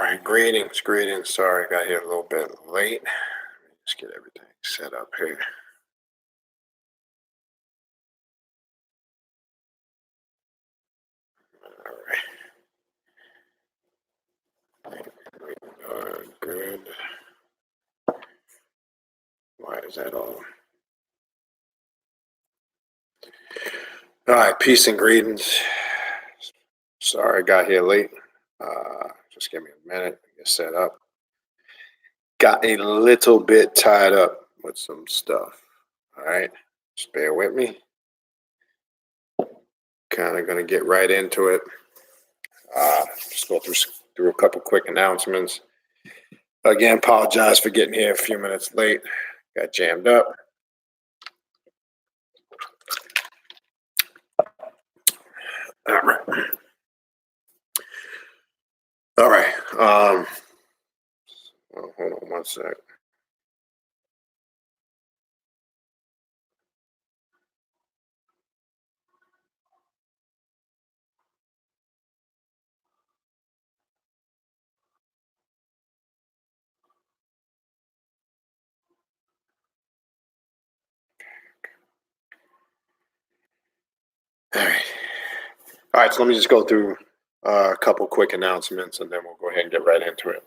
right, greetings. Sorry, I got here a little bit late. Let's get everything set up here. All right. We are good. Why is that all? All right, peace and greetings. Sorry, I got here late. Just give me a minute to get set up. Got a little bit tied up with some stuff. All right, just bear with me. Kind of going to get right into it. Just go through a couple quick announcements. Again, apologize for getting here a few minutes late. Got jammed up. All right. Hold on one sec. All right, so let me just go through a couple quick announcements, and then we'll go ahead and get right into it.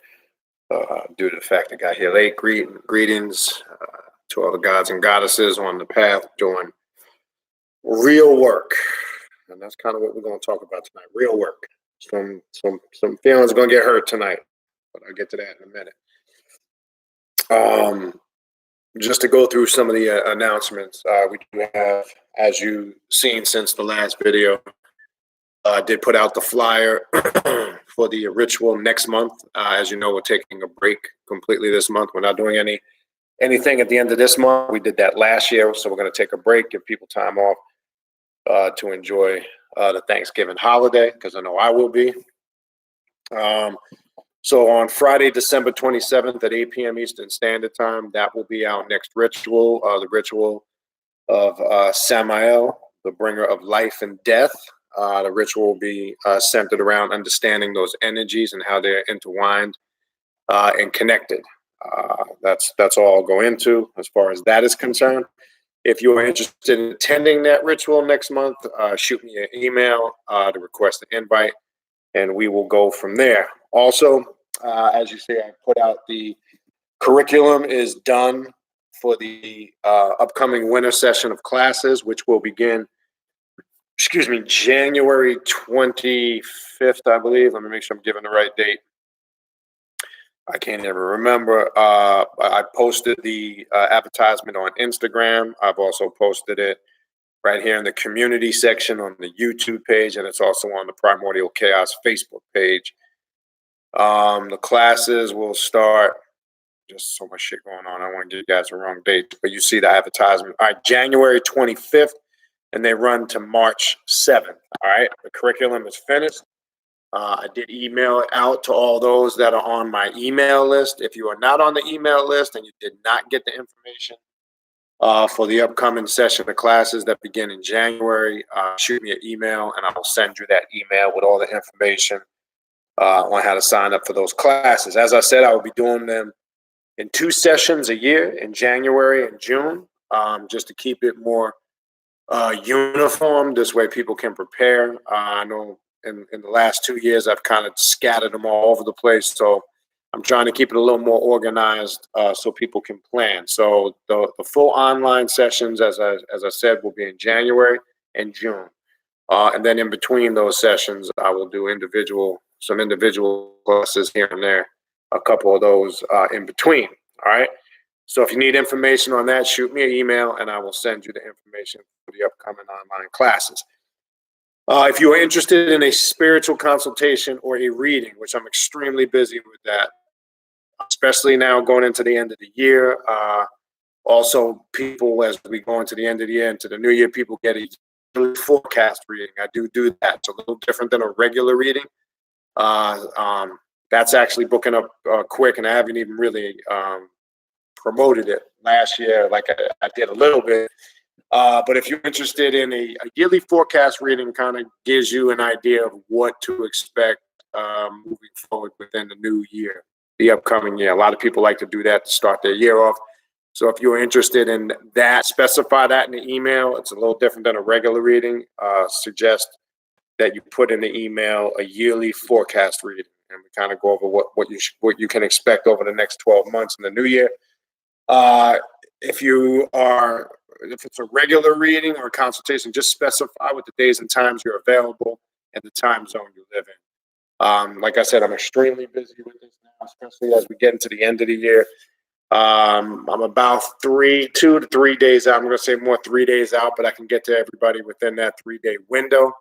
Due to the fact I got here late, greetings to all the gods and goddesses on the path doing real work, and that's kind of what we're going to talk about tonight. Real work. Some feelings are going to get hurt tonight, but I'll get to that in a minute. Just to go through some of the announcements, we do have, as you've seen since the last video, did put out the flyer for the ritual next month. As you know, we're taking a break completely this month. We're not doing anything at the end of this month. We did that last year, so we're going to take a break, give people time off to enjoy the Thanksgiving holiday, because I know I will be. So on Friday, December 27th at 8 p.m. Eastern Standard Time, that will be our next ritual, the ritual of Samael, the bringer of life and death. The ritual will be centered around understanding those energies and how they're intertwined and connected. That's all I'll go into as far as that is concerned. If you are interested in attending that ritual next month, shoot me an email to request an invite, and we will go from there. Also, as you see, I put out the curriculum is done for the upcoming winter session of classes, which will begin, January 25th, I believe. Let me make sure I'm giving the right date. I can't even remember. I posted the advertisement on Instagram. I've also posted it right here in the community section on the YouTube page, and it's also on the Primordial Chaos Facebook page. The classes will start, just so much shit going on. I don't want to give you guys the wrong date, but you see the advertisement. All right, January 25th, and they run to March 7th. All right, the curriculum is finished. I did email it out to all those that are on my email list. If you are not on the email list and you did not get the information for the upcoming session of classes that begin in January, shoot me an email and I will send you that email with all the information on how to sign up for those classes. As I said, I will be doing them in 2 sessions a year, in January and June, just to keep it more uniform. This way people can prepare. I know in the last 2 years, I've kind of scattered them all over the place. So I'm trying to keep it a little more organized so people can plan. So the full online sessions, as I said, will be in January and June. And then in between those sessions, I will do some individual classes here and there, a couple of those in between. All right. So if you need information on that, shoot me an email and I will send you the information for the upcoming online classes. If you are interested in a spiritual consultation or a reading, which I'm extremely busy with that, especially now going into the end of the year. Also, people, as we go into the end of the year, into the new year, people get a forecast reading. I do that. It's a little different than a regular reading. That's actually booking up quick, and I haven't even really promoted it last year like I did a little bit. But if you're interested in a yearly forecast reading, kind of gives you an idea of what to expect moving forward within the new year, the upcoming year. A lot of people like to do that to start their year off. So if you're interested in that, specify that in the email. It's a little different than a regular reading. Suggest that you put in the email a yearly forecast reading, and we kind of go over what you can expect over the next 12 months in the new year. If it's a regular reading or a consultation, just specify what the days and times you're available and the time zone you live in. Like I said, I'm extremely busy with this now, especially as we get into the end of the year. I'm about 2 to 3 days out. I'm going to say more 3 days out, but I can get to everybody within that 3-day window.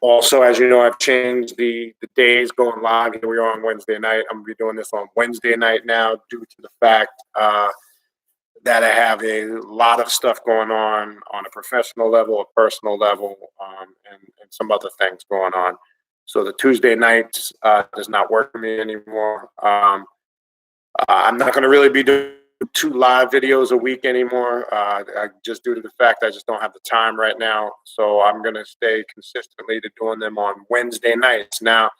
Also, as you know, I've changed the days going live. Here we are on Wednesday night. I'm going to be doing this on Wednesday night now due to the fact that I have a lot of stuff going on a professional level, a personal level, and some other things going on. So the Tuesday nights does not work for me anymore. I'm not going to really be doing 2 live videos a week anymore, just due to the fact I just don't have the time right now. So I'm going to stay consistently to doing them on Wednesday nights. Now,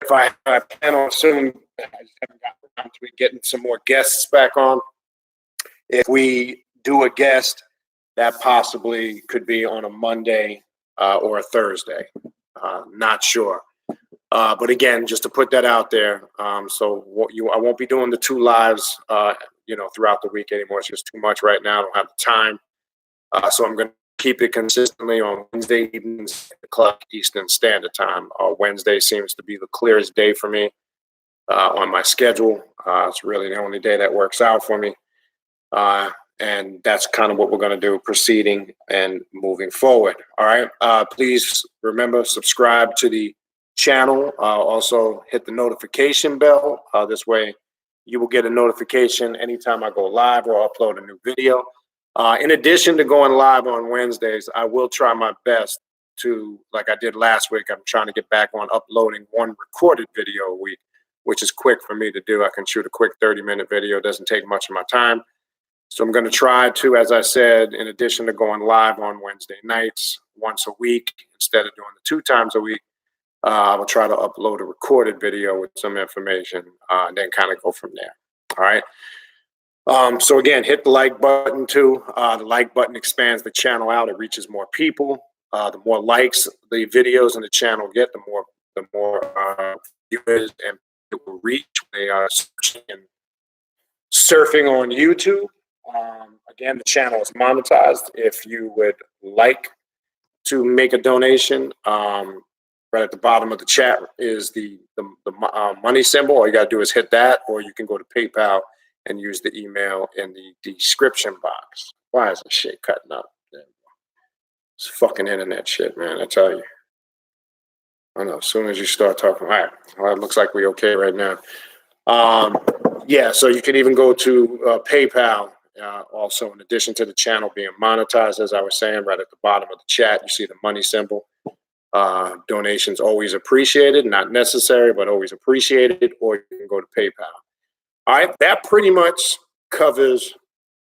if I plan on soon, I just haven't gotten around to getting some more guests back on. If we do a guest, that possibly could be on a Monday or a Thursday. Not sure. But again, just to put that out there, I won't be doing the 2 lives, throughout the week anymore. It's just too much right now. I don't have the time. So I'm going to keep it consistently on Wednesday evenings, 8 o'clock Eastern Standard Time. Wednesday seems to be the clearest day for me on my schedule. It's really the only day that works out for me. And that's kind of what we're going to do proceeding and moving forward. All right. Please remember, subscribe to the channel. Also hit the notification bell. This way you will get a notification anytime I go live or upload a new video. In addition to going live on Wednesdays, I will try my best to, like I did last week, I'm trying to get back on uploading 1 recorded video a week, which is quick for me to do. I can shoot a quick 30-minute video. It doesn't take much of my time. So I'm going to try to, as I said, in addition to going live on Wednesday nights once a week, instead of doing the 2 times a week, I will try to upload a recorded video with some information and then kind of go from there. All right. So again, hit the like button too. The like button expands the channel out. It reaches more people. The more likes the videos and the channel get, the more viewers and it will reach. They are searching and surfing on YouTube. Again, the channel is monetized. If you would like to make a donation, right at the bottom of the chat is the money symbol. All you got to do is hit that, or you can go to PayPal and use the email in the description box. Why is this shit cutting up? It's fucking internet shit, man. I tell you. I know. As soon as you start talking, all right. Well, it looks like we're okay right now. Yeah. So you can even go to PayPal. Also, in addition to the channel being monetized, as I was saying, right at the bottom of the chat, you see the money symbol. Donations always appreciated, not necessary, but always appreciated, or you can go to PayPal. All right, that pretty much covers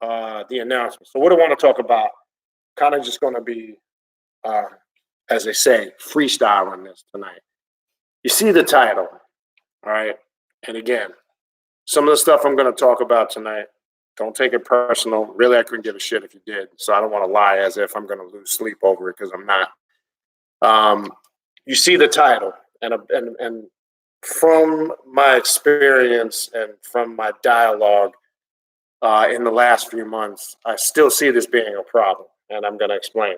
the announcement. So what I want to talk about, kind of just going to be, as they say, freestyling this tonight. You see the title, all right? And again, some of the stuff I'm going to talk about tonight, don't take it personal. Really, I couldn't give a shit if you did. So I don't want to lie as if I'm going to lose sleep over it, because I'm not. You see the title, and from my experience and from my dialogue in the last few months, I still see this being a problem, and I'm going to explain.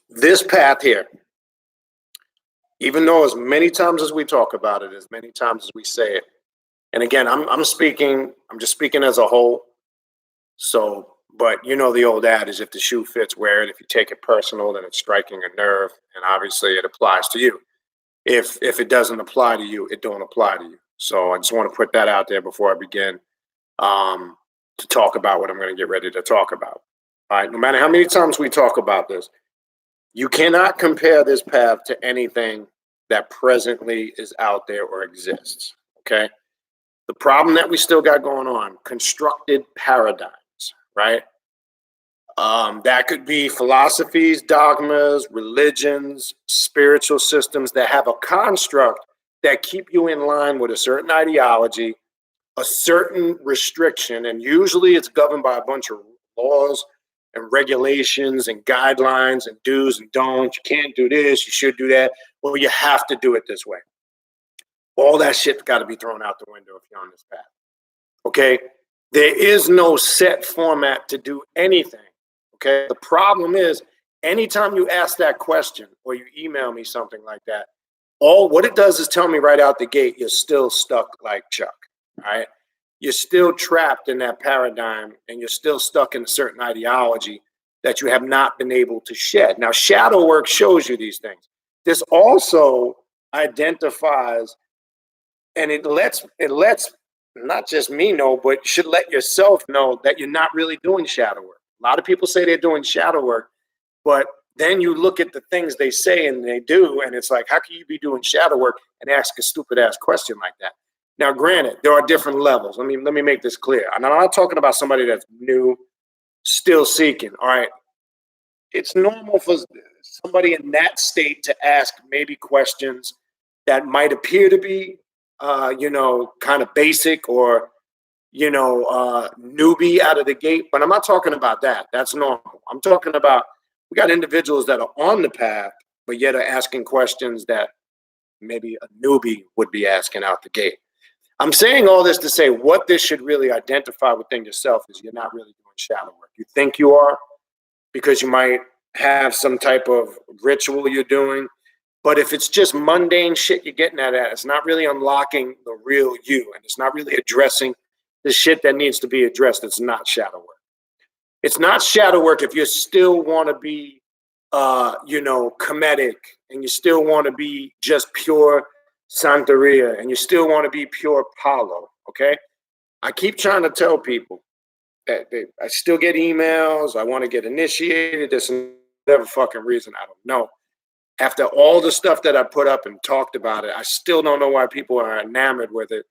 This path here, even though as many times as we talk about it, as many times as we say it, and again, I'm just speaking as a whole. So, but you know the old adage, if the shoe fits, wear it. If you take it personal, then it's striking a nerve, and obviously it applies to you. If it doesn't apply to you, it don't apply to you. So I just want to put that out there before I begin to talk about what I'm going to get ready to talk about. All right, no matter how many times we talk about this, you cannot compare this path to anything that presently is out there or exists, okay? The problem that we still got going on, constructed paradigms, right? That could be philosophies, dogmas, religions, spiritual systems that have a construct that keep you in line with a certain ideology, a certain restriction, and usually it's governed by a bunch of laws and regulations and guidelines and do's and don'ts. You can't do this, you should do that, or you have to do it this way. All that shit's got to be thrown out the window if you're on this path. Okay? There is no set format to do anything. Okay? The problem is, anytime you ask that question or you email me something like that, what it does is tell me right out the gate, you're still stuck like Chuck. All right? You're still trapped in that paradigm and you're still stuck in a certain ideology that you have not been able to shed. Now, shadow work shows you these things. This also identifies and it lets not just me know, but should let yourself know that you're not really doing shadow work. A lot of people say they're doing shadow work, but then you look at the things they say and they do, and it's like, how can you be doing shadow work and ask a stupid ass question like that? Now, granted, there are different levels. Let me make this clear. And I'm not talking about somebody that's new, still seeking. All right. It's normal for somebody in that state to ask maybe questions that might appear to be, kind of basic or, newbie out of the gate. But I'm not talking about that. That's normal. I'm talking about, we got individuals that are on the path, but yet are asking questions that maybe a newbie would be asking out the gate. I'm saying all this to say what this should really identify within yourself is you're not really doing shadow work. You think you are because you might have some type of ritual you're doing. But if it's just mundane shit you're getting at, it's not really unlocking the real you. And it's not really addressing the shit that needs to be addressed. It's not shadow work. It's not shadow work if you still want to be, comedic and you still want to be just pure Santeria, and you still want to be pure Palo, okay? I keep trying to tell people that I still get emails, I want to get initiated, this and whatever fucking reason, I don't know. After all the stuff that I put up and talked about it, I still don't know why people are enamored with it.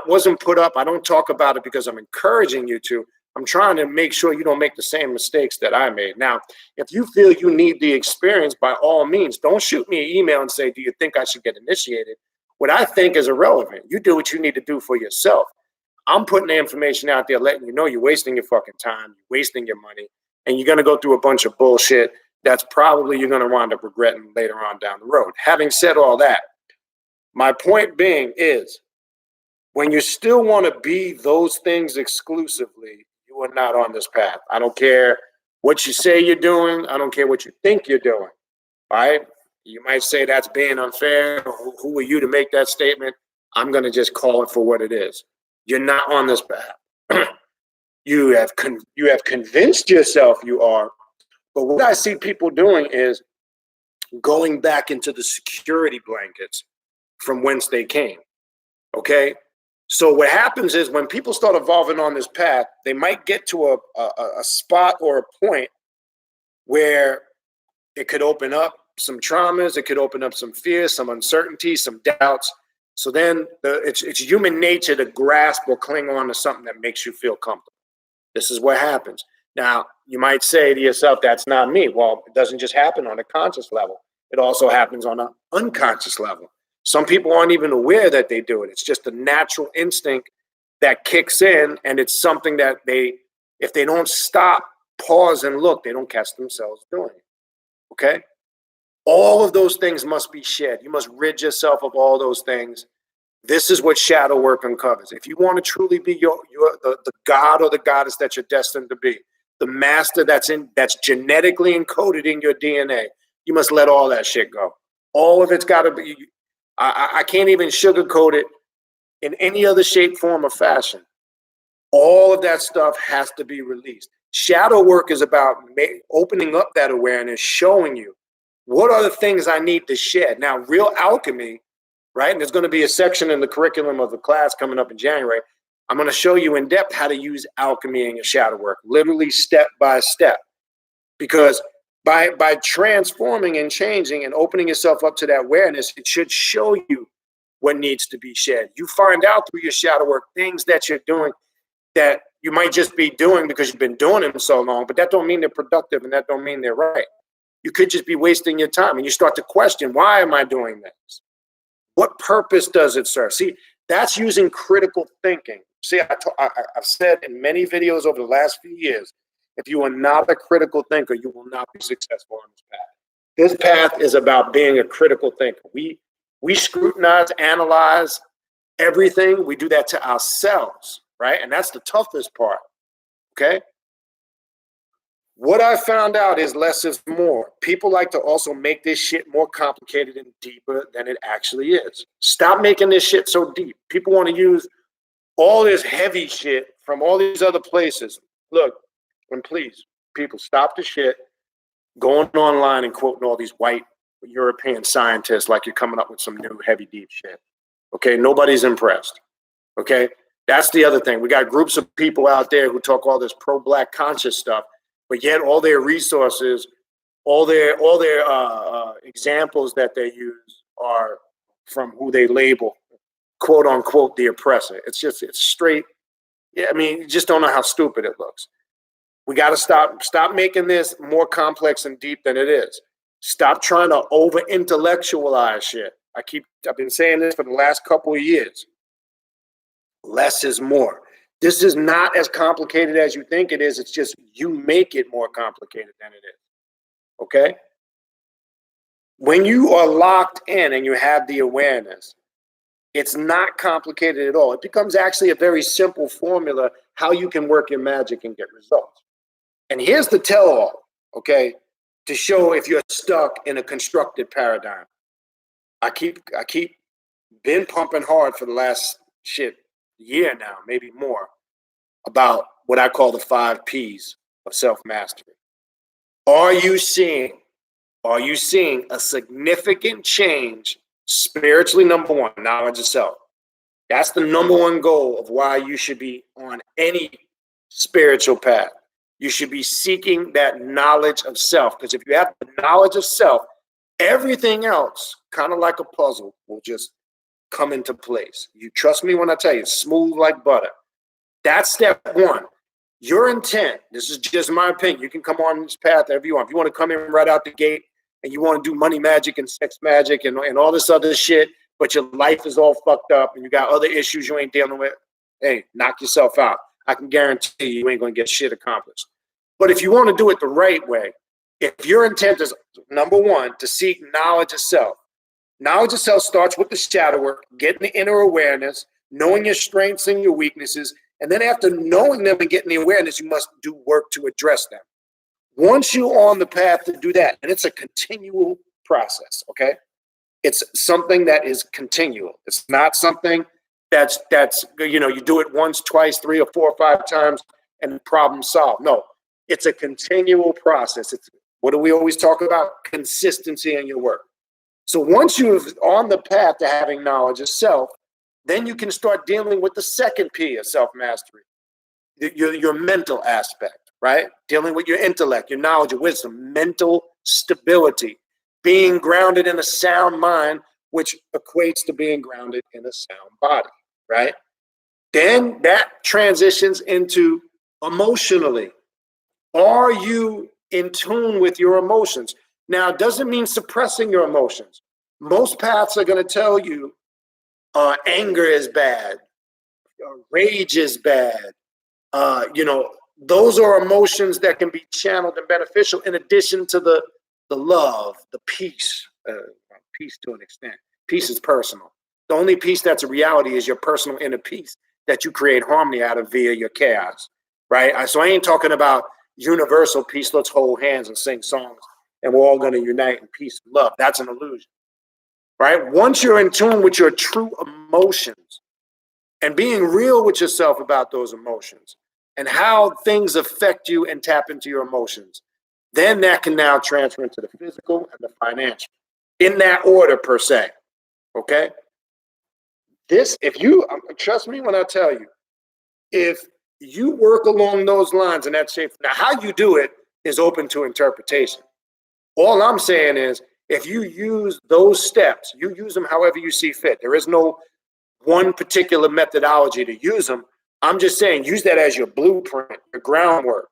Wasn't put up, I don't talk about it because I'm encouraging you to. I'm trying to make sure you don't make the same mistakes that I made. Now, if you feel you need the experience, by all means, don't shoot me an email and say, do you think I should get initiated? What I think is irrelevant. You do what you need to do for yourself. I'm putting the information out there, letting you know you're wasting your fucking time, you're wasting your money, and you're going to go through a bunch of bullshit that's probably you're going to wind up regretting later on down the road. Having said all that, my point being is, when you still want to be those things exclusively, you are not on this path. I don't care what you say you're doing. I don't care what you think you're doing. All right? You might say that's being unfair. Who are you to make that statement? I'm going to just call it for what it is. You're not on this path. You have convinced yourself you are. But what I see people doing is going back into the security blankets from whence they came. Okay? So what happens is when people start evolving on this path, they might get to a spot or a point where it could open up some traumas, it could open up some fears, some uncertainty, some doubts. So then it's human nature to grasp or cling on to something that makes you feel comfortable. This is what happens. Now, you might say to yourself, that's not me. Well, it doesn't just happen on a conscious level. It also happens on an unconscious level. Some people aren't even aware that they do it. It's just a natural instinct that kicks in, and it's something that if they don't stop, pause, and look, they don't catch themselves doing it. Okay? All of those things must be shed. You must rid yourself of all those things. This is what shadow work uncovers. If you want to truly be the god or the goddess that you're destined to be, the master that's genetically encoded in your DNA, you must let all that shit go. All of it's got to be. I can't even sugarcoat it in any other shape, form, or fashion. All of that stuff has to be released. Shadow work is about opening up that awareness, showing you what are the things I need to shed. Now, real alchemy, right? And there's going to be a section in the curriculum of the class coming up in January. I'm going to show you in depth how to use alchemy in your shadow work, literally step by step. Because by transforming and changing and opening yourself up to that awareness, it should show you what needs to be shed. You find out through your shadow work things that you're doing that you might just be doing because you've been doing them so long, but that don't mean they're productive and that don't mean they're right. You could just be wasting your time, and you start to question, why am I doing this? What purpose does it serve? See, that's using critical thinking. See, I've said in many videos over the last few years, if you are not a critical thinker, you will not be successful on this path. This path is about being a critical thinker. We scrutinize, analyze everything. We do that to ourselves, right? And that's the toughest part, okay? What I found out is less is more. People like to also make this shit more complicated and deeper than it actually is. Stop making this shit so deep. People want to use all this heavy shit from all these other places. Look, and please, people, stop the shit going online and quoting all these white European scientists like you're coming up with some new heavy, deep shit. Okay, nobody's impressed. Okay, that's the other thing. We got groups of people out there who talk all this pro-black conscious stuff, but yet all their resources, all their examples that they use are from who they label, quote unquote, the oppressor. It's straight. Yeah, I mean, you just don't know how stupid it looks. We got to stop making this more complex and deep than it is. Stop trying to over-intellectualize shit. I've been saying this for the last couple of years. Less is more. This is not as complicated as you think it is. It's just you make it more complicated than it is. Okay? When you are locked in and you have the awareness, it's not complicated at all. It becomes actually a very simple formula how you can work your magic and get results. And here's the tell-all, okay, to show if you're stuck in a constructed paradigm. I keep been pumping hard for the last year now, maybe more, about what I call the 5 Ps of self-mastery. Are you seeing a significant change spiritually? Number one, knowledge of self. That's the number one goal of why you should be on any spiritual path. You should be seeking that knowledge of self, because if you have the knowledge of self, everything else, kind of like a puzzle, will just come into place. You trust me when I tell you, smooth like butter. That's step one. Your intent, this is just my opinion. You can come on this path if you want. If you want to come in right out the gate and you want to do money magic and sex magic and all this other shit, but your life is all fucked up and you got other issues you ain't dealing with, hey, knock yourself out. I can guarantee you ain't going to get shit accomplished. But if you want to do it the right way, if your intent is, number one, to seek knowledge of self starts with the shadow work, getting the inner awareness, knowing your strengths and your weaknesses, and then after knowing them and getting the awareness, you must do work to address them. Once you're on the path to do that, and it's a continual process, okay? It's something that is continual. It's not something that's you do it once, twice, 3 or 4 or 5 times and the problem solved. No, it's a continual process. It's what do we always talk about? Consistency in your work. So once you're on the path to having knowledge of self, then you can start dealing with the second P of self-mastery, your mental aspect, right? Dealing with your intellect, your knowledge, your wisdom, mental stability, being grounded in a sound mind, which equates to being grounded in a sound body, right? Then that transitions into emotionally. Are you in tune with your emotions? Now, it doesn't mean suppressing your emotions. Most paths are going to tell you anger is bad, rage is bad. Those are emotions that can be channeled and beneficial in addition to the love, the peace, peace to an extent. Peace is personal. The only peace that's a reality is your personal inner peace that you create harmony out of via your chaos, right? So I ain't talking about universal peace. Let's hold hands and sing songs and we're all going to unite in peace and love. That's an illusion, right? Once you're in tune with your true emotions and being real with yourself about those emotions and how things affect you and tap into your emotions, then that can now transfer into the physical and the financial in that order per se. Okay. If you trust me when I tell you, if you work along those lines and that's safe. Now, how you do it is open to interpretation. All I'm saying is, if you use those steps, you use them however you see fit. There is no one particular methodology to use them, I'm just saying, use that as your blueprint, your groundwork.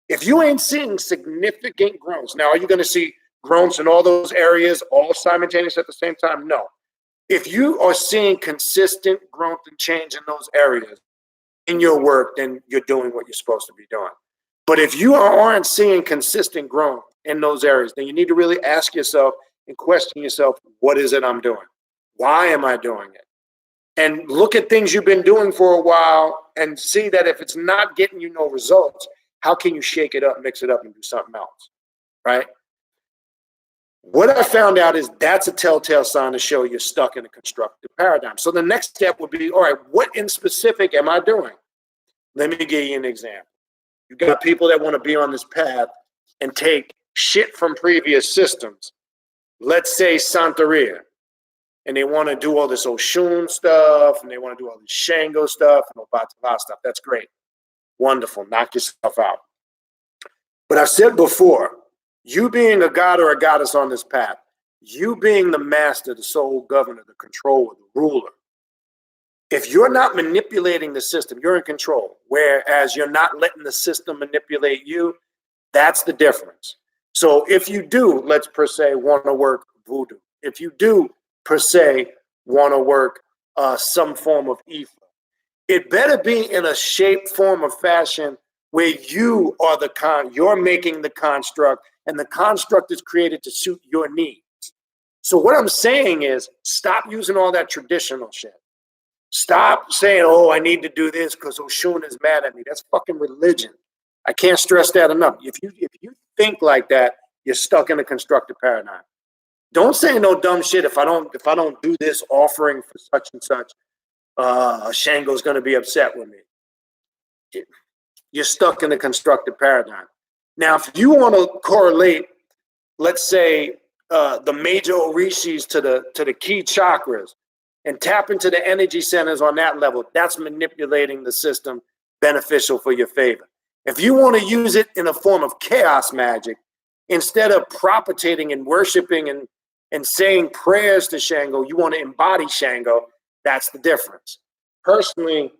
If you ain't seeing significant growths, now are you going to see growths in all those areas all simultaneous at the same time? No. If you are seeing consistent growth and change in those areas in your work, then you're doing what you're supposed to be doing. But if you aren't seeing consistent growth in those areas, then you need to really ask yourself and question yourself, what is it I'm doing? Why am I doing it? And look at things you've been doing for a while and see that if it's not getting you no results, how can you shake it up, mix it up, and do something else, right? What I found out is that's a telltale sign to show you're stuck in a constructive paradigm. So the next step would be, all right, what in specific am I doing? Let me give you an example. You got people that want to be on this path and take shit from previous systems. Let's say Santeria. And they want to do all this Oshun stuff, and they want to do all this Shango stuff, and Obatala stuff. That's great. Wonderful. Knock yourself out. But I've said before, you being a god or a goddess on this path, you being the master, the sole governor, the controller, the ruler, if you're not manipulating the system, you're in control. Whereas you're not letting the system manipulate you, that's the difference. So if you do, let's per se, want to work voodoo, if you do per se want to work some form of ether, it better be in a shape, form, or fashion where you are you're making the construct, and the construct is created to suit your needs. So what I'm saying is, stop using all that traditional shit. Stop saying, oh, I need to do this because Oshun is mad at me. That's fucking religion. I can't stress that enough. If you think like that, you're stuck in a constructive paradigm. Don't say no dumb shit. If I don't do this offering for such and such, Shango's going to be upset with me. You're stuck in a constructive paradigm. Now, if you want to correlate, let's say, the major orishis to the key chakras and tap into the energy centers on that level, that's manipulating the system beneficial for your favor. If you want to use it in a form of chaos magic, instead of propagating and worshiping and saying prayers to Shango, you want to embody Shango. That's the difference. Personally,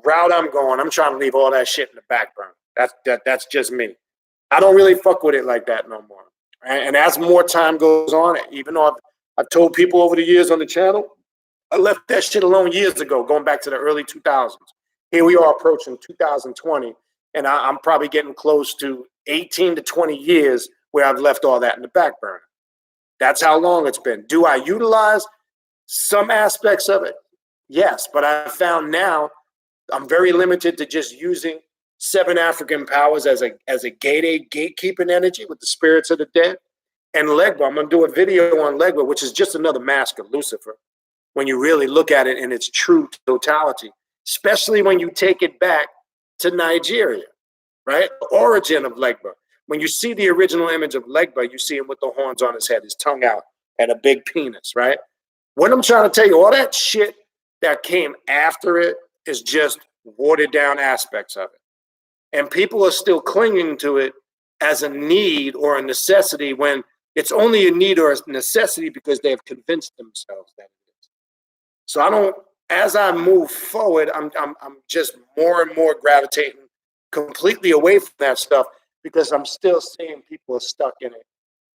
route I'm going, I'm trying to leave all that shit in the back burner. That's just me. I don't really fuck with it like that no more. Right? And as more time goes on, even though I've told people over the years on the channel, I left that shit alone years ago, going back to the early 2000s. Here we are approaching 2020, and I'm probably getting close to 18 to 20 years where I've left all that in the back burner. That's how long it's been. Do I utilize some aspects of it? Yes, but I found now I'm very limited to just using 7 African powers as a gatekeeping energy with the spirits of the dead. And Legba, I'm going to do a video on Legba, which is just another mask of Lucifer when you really look at it in its true totality, especially when you take it back to Nigeria, right? The origin of Legba. When you see the original image of Legba, you see him with the horns on his head, his tongue out, and a big penis, right? What I'm trying to tell you, all that shit that came after it is just watered down aspects of it. And people are still clinging to it as a need or a necessity when it's only a need or a necessity because they have convinced themselves that it is. So as I move forward, I'm just more and more gravitating completely away from that stuff because I'm still seeing people are stuck in it,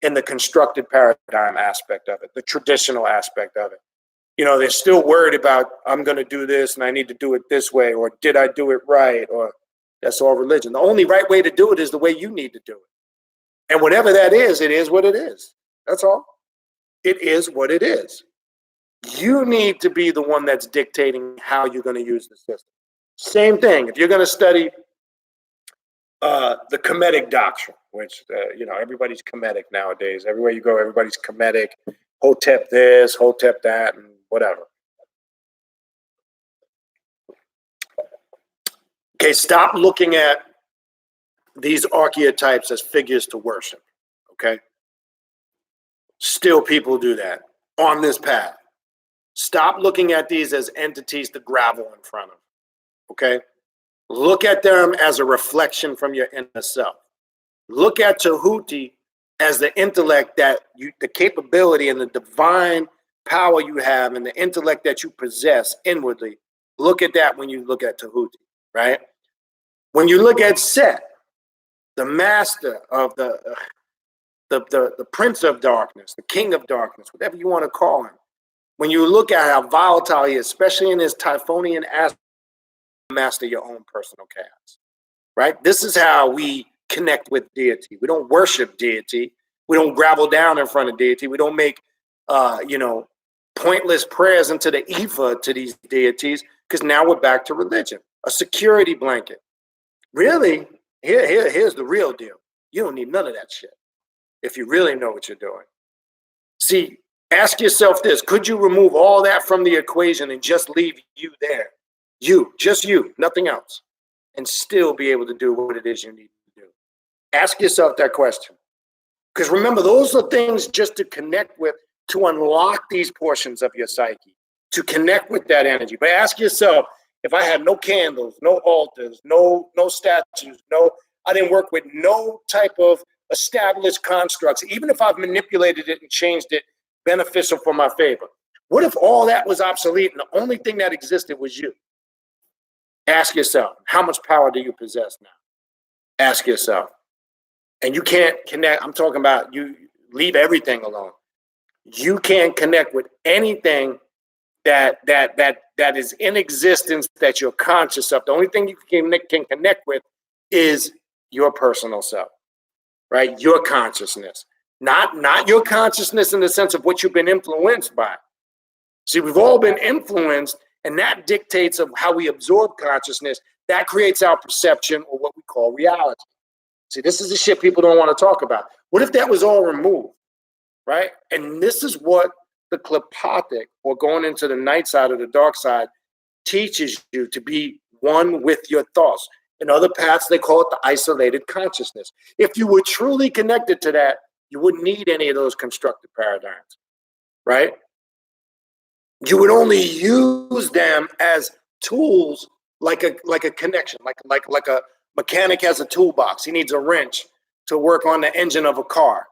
in the constructed paradigm aspect of it, the traditional aspect of it. You know, they're still worried about, I'm going to do this and I need to do it this way, or did I do it right? Or that's all religion. The only right way to do it is the way you need to do it. And whatever that is, it is what it is. That's all. It is what it is. You need to be the one that's dictating how you're going to use the system. Same thing. If you're going to study the Kemetic doctrine, which, everybody's Kemetic nowadays. Everywhere you go, everybody's Kemetic. Hotep this, Hotep that, and whatever. Okay, stop looking at these archetypes as figures to worship, okay? Still people do that on this path. Stop looking at these as entities to gravel in front of, okay? Look at them as a reflection from your inner self. Look at Tahuti as the intellect the capability and the divine power you have and the intellect that you possess inwardly Look at that when you look at Tahuti, right? When you look at Set, the master of the prince of darkness, the king of darkness, whatever you want to call him, when you look at how volatile he is, especially in his Typhonian aspect, master your own personal chaos, right? This is how we connect with deity. We don't worship deity. We don't gravel down in front of deity. We don't make, pointless prayers into the ether to these deities, because now we're back to religion, a security blanket. Really, here's the real deal. You don't need none of that shit if you really know what you're doing. See, ask yourself this: could you remove all that from the equation and just leave you there? Just you, nothing else, and still be able to do what it is you need to do? Ask yourself that question. Because remember, those are things just to connect with, to unlock these portions of your psyche, to connect with that energy. But ask yourself, if I had no candles, no altars, no statues, I didn't work with no type of established constructs, even if I've manipulated it and changed it beneficial for my favor, what if all that was obsolete and the only thing that existed was you? Ask yourself, how much power do you possess now? Ask yourself. And you can't connect. I'm talking about you leave everything alone. You can't connect with anything that is in existence that you're conscious of. The only thing you can connect with is your personal self, right? Your consciousness, not your consciousness in the sense of what you've been influenced by. See, we've all been influenced, and that dictates of how we absorb consciousness. That creates our perception, or what we call reality. See, this is the shit people don't want to talk about. What if that was all removed, right? And this is what the klepothic, or going into the night side or the dark side, teaches you: to be one with your thoughts. In other paths, they call it the isolated consciousness. If you were truly connected to that, you wouldn't need any of those constructed paradigms, right? You would only use them as tools, like a connection, like a mechanic has a toolbox. He needs a wrench to work on the engine of a car,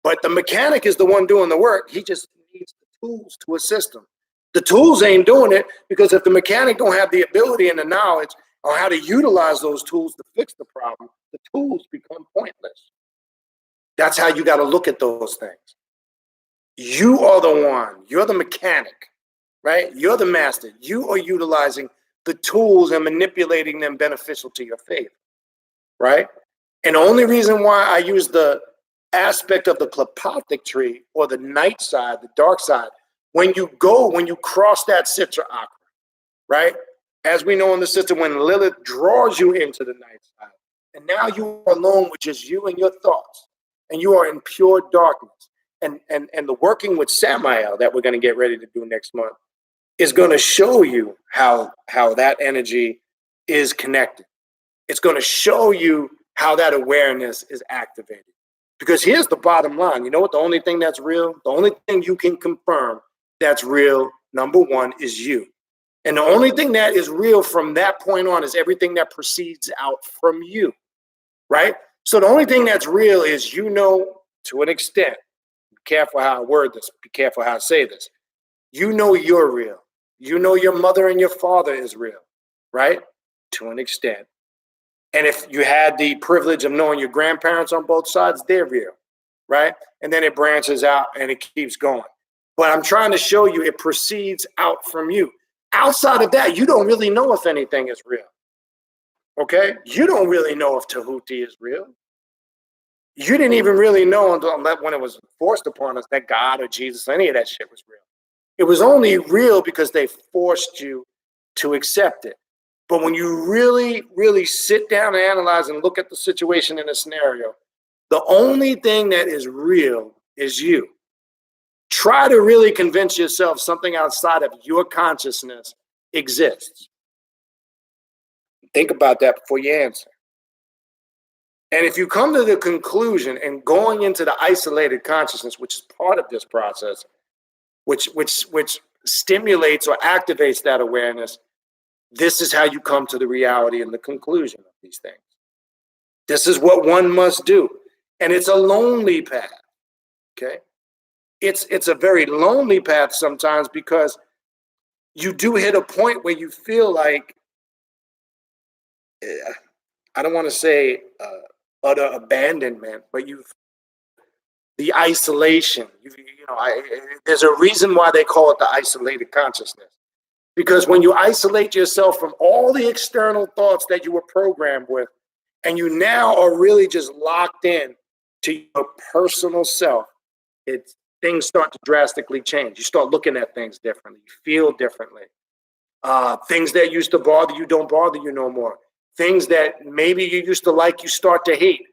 but the mechanic is the one doing the work. He just needs the tools to assist him. The tools ain't doing it, because if the mechanic don't have the ability and the knowledge on how to utilize those tools to fix the problem, the tools become pointless. That's how you got to look at those things. You are the one. You're the mechanic, right? You're the master. You are utilizing the tools and manipulating them beneficial to your faith, right? And the only reason why I use the aspect of the klepothic tree, or the night side, the dark side, when you cross that Sitra Akra, right? As we know in the system, when Lilith draws you into the night side, and now you are alone with just you and your thoughts, and you are in pure darkness. And the working with Samael that we're going to get ready to do next month is going to show you how that energy is connected. It's going to show you how that awareness is activated. Because here's the bottom line. You know what? The only thing that's real, the only thing you can confirm that's real, number one, is you. And the only thing that is real from that point on is everything that proceeds out from you, right? So the only thing that's real is, to an extent, be careful how I word this, be careful how I say this. You're real. Your mother and your father is real, right? To an extent. And if you had the privilege of knowing your grandparents on both sides, they're real, right? And then it branches out and it keeps going. But I'm trying to show you it proceeds out from you. Outside of that, you don't really know if anything is real, okay? You don't really know if Tahuti is real. You didn't even really know until when it was forced upon us that God or Jesus, any of that shit was real. It was only real because they forced you to accept it. But when you really, really sit down and analyze and look at the situation in a scenario, the only thing that is real is you. Try to really convince yourself something outside of your consciousness exists. Think about that before you answer. And if you come to the conclusion, and going into the isolated consciousness, which is part of this process, which stimulates or activates that awareness, this is how you come to the reality and the conclusion of these things. This is what one must do. And it's a lonely path, okay? It's a very lonely path sometimes, because you do hit a point where you feel like, I don't want to say utter abandonment, but the isolation. There's a reason why they call it the isolated consciousness. Because when you isolate yourself from all the external thoughts that you were programmed with, and you now are really just locked in to your personal self, things start to drastically change. You start looking at things differently. You feel differently. Things that used to bother you don't bother you no more. Things that maybe you used to like, you start to hate.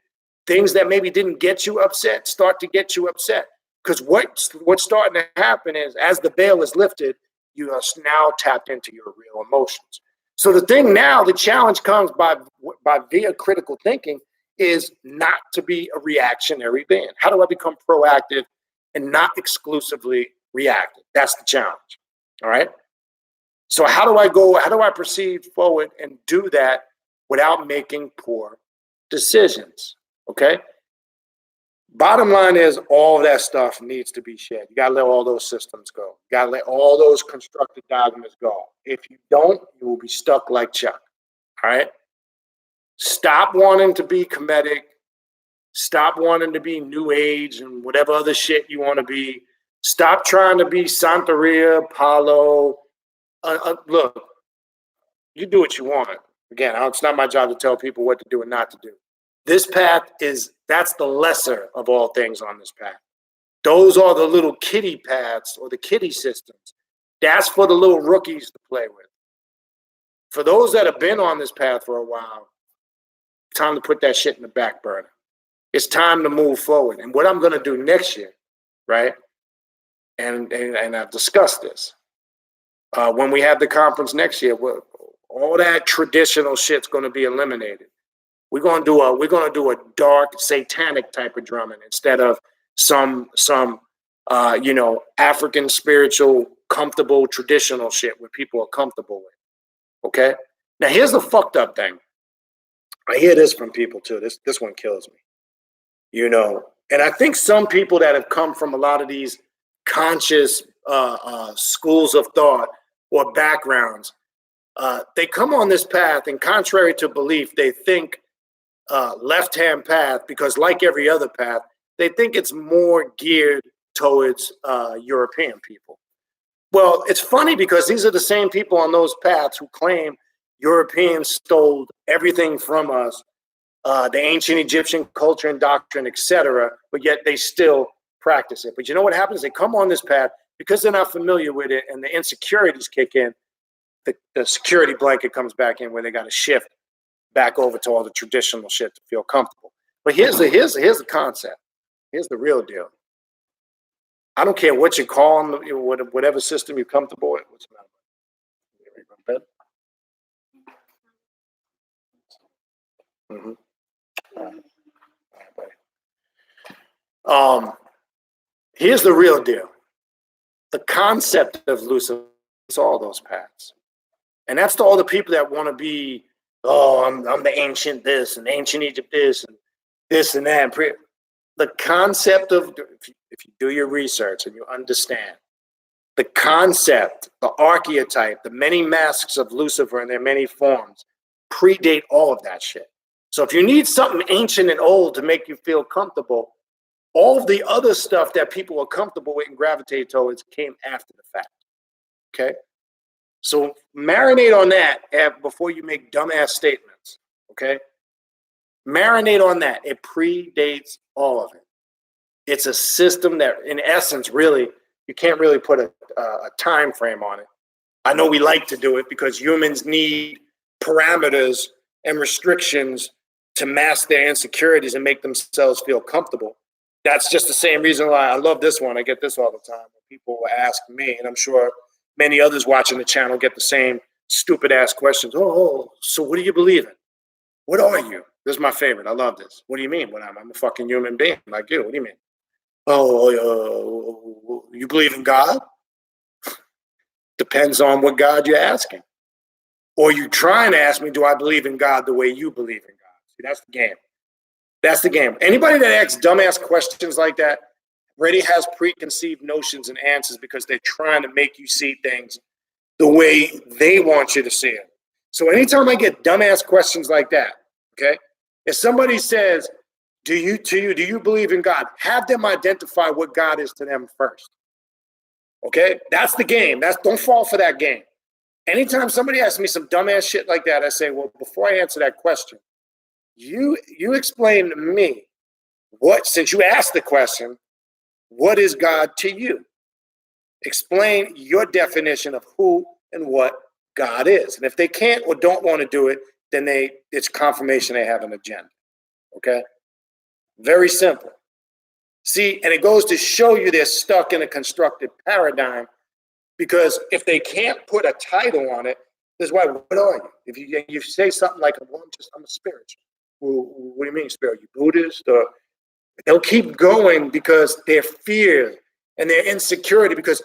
Things that maybe didn't get you upset start to get you upset. Because what's starting to happen is, as the veil is lifted, you are now tapped into your real emotions. So the thing now, the challenge comes by via critical thinking, is not to be a reactionary being. How do I become proactive and not exclusively reactive? That's the challenge. All right. So how do I proceed forward and do that without making poor decisions? Okay. Bottom line is, all that stuff needs to be shed. You got to let all those systems go. You got to let all those constructed dogmas go. If you don't, you will be stuck like Chuck. All right? Stop wanting to be Kemetic. Stop wanting to be New Age and whatever other shit you want to be. Stop trying to be Santeria, Palo. Look, you do what you want. Again, it's not my job to tell people what to do and not to do. This path that's the lesser of all things on this path. Those are the little kiddie paths or the kiddie systems. That's for the little rookies to play with. For those that have been on this path for a while, time to put that shit in the back burner. It's time to move forward. And what I'm going to do next year, right? And I've discussed this. When we have the conference next year, all that traditional shit's going to be eliminated. We're gonna do a dark satanic type of drumming instead of some African spiritual, comfortable, traditional shit where people are comfortable with. Okay? Now here's the fucked up thing. I hear this from people too. This one kills me. And I think some people that have come from a lot of these conscious schools of thought or backgrounds, they come on this path, and contrary to belief, they think left-hand path, because like every other path, they think it's more geared towards European people. Well, it's funny because these are the same people on those paths who claim Europeans stole everything from us, the ancient Egyptian culture and doctrine, etc., but yet they still practice it. But you know what happens? They come on this path because they're not familiar with it, and the insecurities kick in. The security blanket comes back in where they got to shift back over to all the traditional shit to feel comfortable. But here's the concept. Here's the real deal. I don't care what you call them, whatever system you're comfortable with. What's the matter? Here's the real deal. The concept of Lucifer is all those paths. And that's to all the people that want to be, I'm the ancient this and ancient Egypt this and that. The concept of, if you do your research and you understand, the concept, the archetype, the many masks of Lucifer and their many forms predate all of that shit. So if you need something ancient and old to make you feel comfortable, all of the other stuff that people are comfortable with and gravitate towards came after the fact. Okay? So marinate on that before you make dumbass statements. Okay? Marinate on that. It predates all of it. It's a system that, in essence, really, you can't really put a time frame on it. I know we like to do it because humans need parameters and restrictions to mask their insecurities and make themselves feel comfortable. That's just the same reason why I love this one. I get this all the time. People will ask me, and I'm sure many others watching the channel get the same stupid ass questions. Oh, so what do you believe in? What are you? This is my favorite. I love this. What do you mean? What I'm a fucking human being like you. What do you mean? Oh, you believe in God? Depends on what God you're asking. Or you trying to ask me, do I believe in God the way you believe in God? See, that's the game. That's the game. Anybody that asks dumbass questions like that already has preconceived notions and answers because they're trying to make you see things the way they want you to see it. So anytime I get dumbass questions like that, okay, if somebody says, do you believe in God? Have them identify what God is to them first. Okay, that's the game. Don't fall for that game. Anytime somebody asks me some dumbass shit like that, I say, well, before I answer that question, you explain to me since you asked the question, what is God to you? Explain your definition of who and what God is. And if they can't or don't want to do it, then it's confirmation they have an agenda. Okay? Very simple. See, and it goes to show you they're stuck in a constructed paradigm, because if they can't put a title on it, this is why, what are you? If you say something like, well, I'm a spiritual. Well, what do you mean spiritual? You Buddhist? Or they'll keep going because their fear and their insecurity, because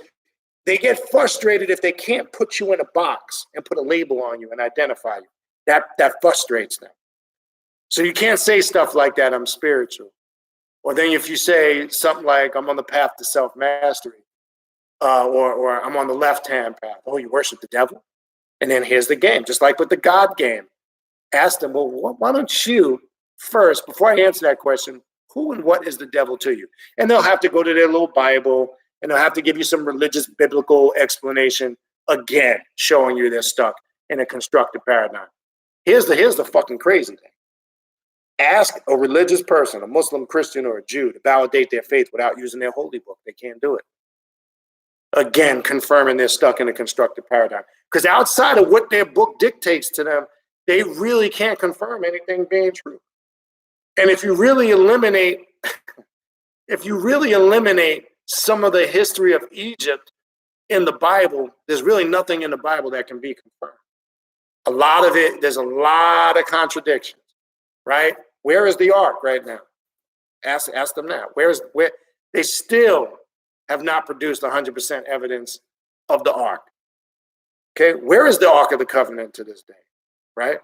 they get frustrated if they can't put you in a box and put a label on you and identify you. That frustrates them. So you can't say stuff like that, I'm spiritual. Or then if you say something like, I'm on the path to self-mastery, or I'm on the left-hand path. Oh, you worship the devil? And then here's the game, just like with the God game. Ask them, well, why don't you first, before I answer that question, who and what is the devil to you? And they'll have to go to their little Bible, and they'll have to give you some religious biblical explanation, again, showing you they're stuck in a constructed paradigm. Here's the fucking crazy thing. Ask a religious person, a Muslim, Christian, or a Jew, to validate their faith without using their holy book. They can't do it. Again, confirming they're stuck in a constructed paradigm. Because outside of what their book dictates to them, they really can't confirm anything being true. And if you really eliminate some of the history of Egypt in the Bible, there's really nothing in the Bible that can be confirmed. A lot of it, there's a lot of contradictions, right? Where is the ark right now? Ask them now. Where they still have not produced 100% evidence of the ark. Okay, where is the Ark of the Covenant to this day? Right?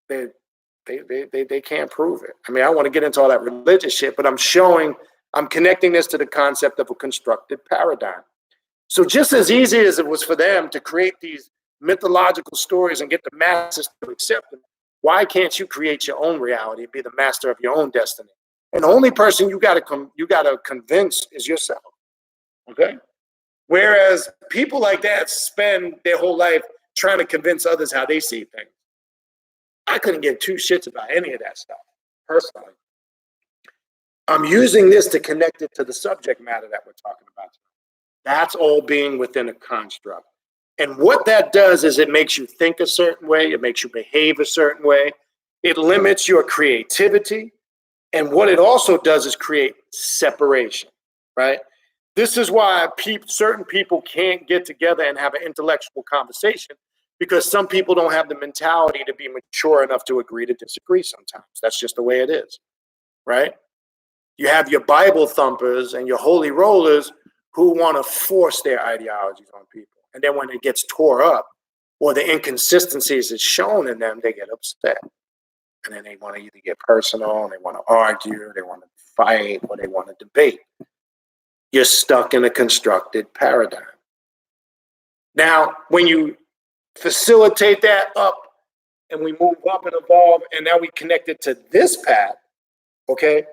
They can't prove it. I mean, I want to get into all that religious shit, but I'm connecting this to the concept of a constructed paradigm. So just as easy as it was for them to create these mythological stories and get the masses to accept them, why can't you create your own reality, be the master of your own destiny? And the only person you gotta convince is yourself. Okay? Whereas people like that spend their whole life trying to convince others how they see things. I couldn't give two shits about any of that stuff, personally. I'm using this to connect it to the subject matter that we're talking about tonight. That's all being within a construct. And what that does is it makes you think a certain way, it makes you behave a certain way, it limits your creativity, and what it also does is create separation, right? This is why certain people can't get together and have an intellectual conversation, because some people don't have the mentality to be mature enough to agree to disagree sometimes. That's just the way it is, right? You have your Bible thumpers and your holy rollers who want to force their ideologies on people. And then when it gets tore up or the inconsistencies is shown in them, they get upset. And then they want to either get personal, and they want to argue, they want to fight, or they want to debate. You're stuck in a constructed paradigm. Now, when you facilitate that up and we move up and evolve, and now we connect it to this path, okay,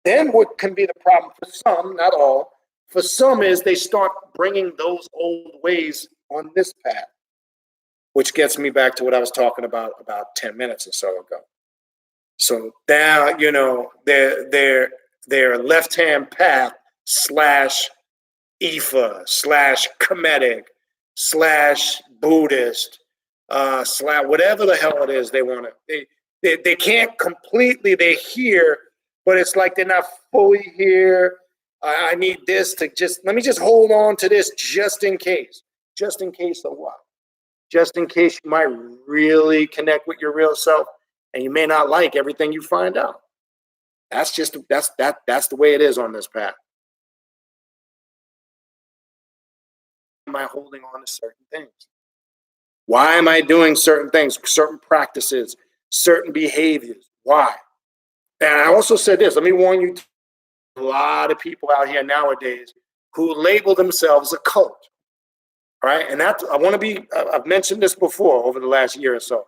then what can be the problem for some, not all, for some is they start bringing those old ways on this path, which gets me back to what I was talking about 10 minutes or so ago. So now, you know, their left-hand path / Ifa / Kemetic / Buddhist / whatever the hell it is they want to. They can't completely, they're here, but it's like they're not fully here. I need this to let me just hold on to this just in case. Just in case of what? Just in case you might really connect with your real self and you may not like everything you find out. That's the way it is on this path. Am I holding on to certain things? Why am I doing certain things, certain practices, certain behaviors? Why? And I also said this, let me warn you, a lot of people out here nowadays who label themselves a cult. All right. And that's, I want to be, I've mentioned this before over the last year or so.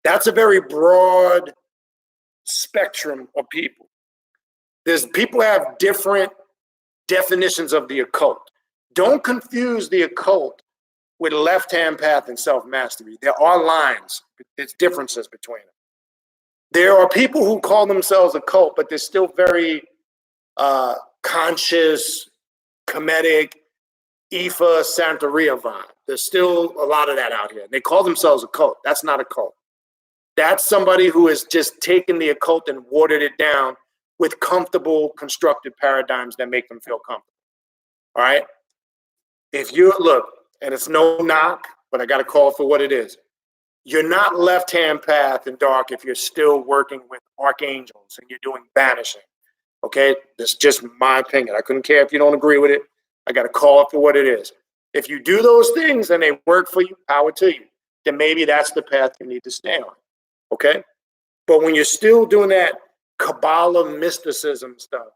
That's a very broad spectrum of people. People have different definitions of the occult. Don't confuse the occult with left-hand path and self-mastery. There are lines, there's differences between them. There are people who call themselves occult, but they're still very conscious, comedic, Ifa, Santeria vibe. There's still a lot of that out here. They call themselves a cult. That's not a cult. That's somebody who has just taken the occult and watered it down with comfortable, constructed paradigms that make them feel comfortable. All right? If you look, and it's no knock, but I got to call it for what it is. You're not left-hand path and dark if you're still working with archangels and you're doing banishing. Okay? That's just my opinion. I couldn't care if you don't agree with it. I got to call it for what it is. If you do those things and they work for you, power to you, then maybe that's the path you need to stay on. Okay? But when you're still doing that Kabbalah mysticism stuff,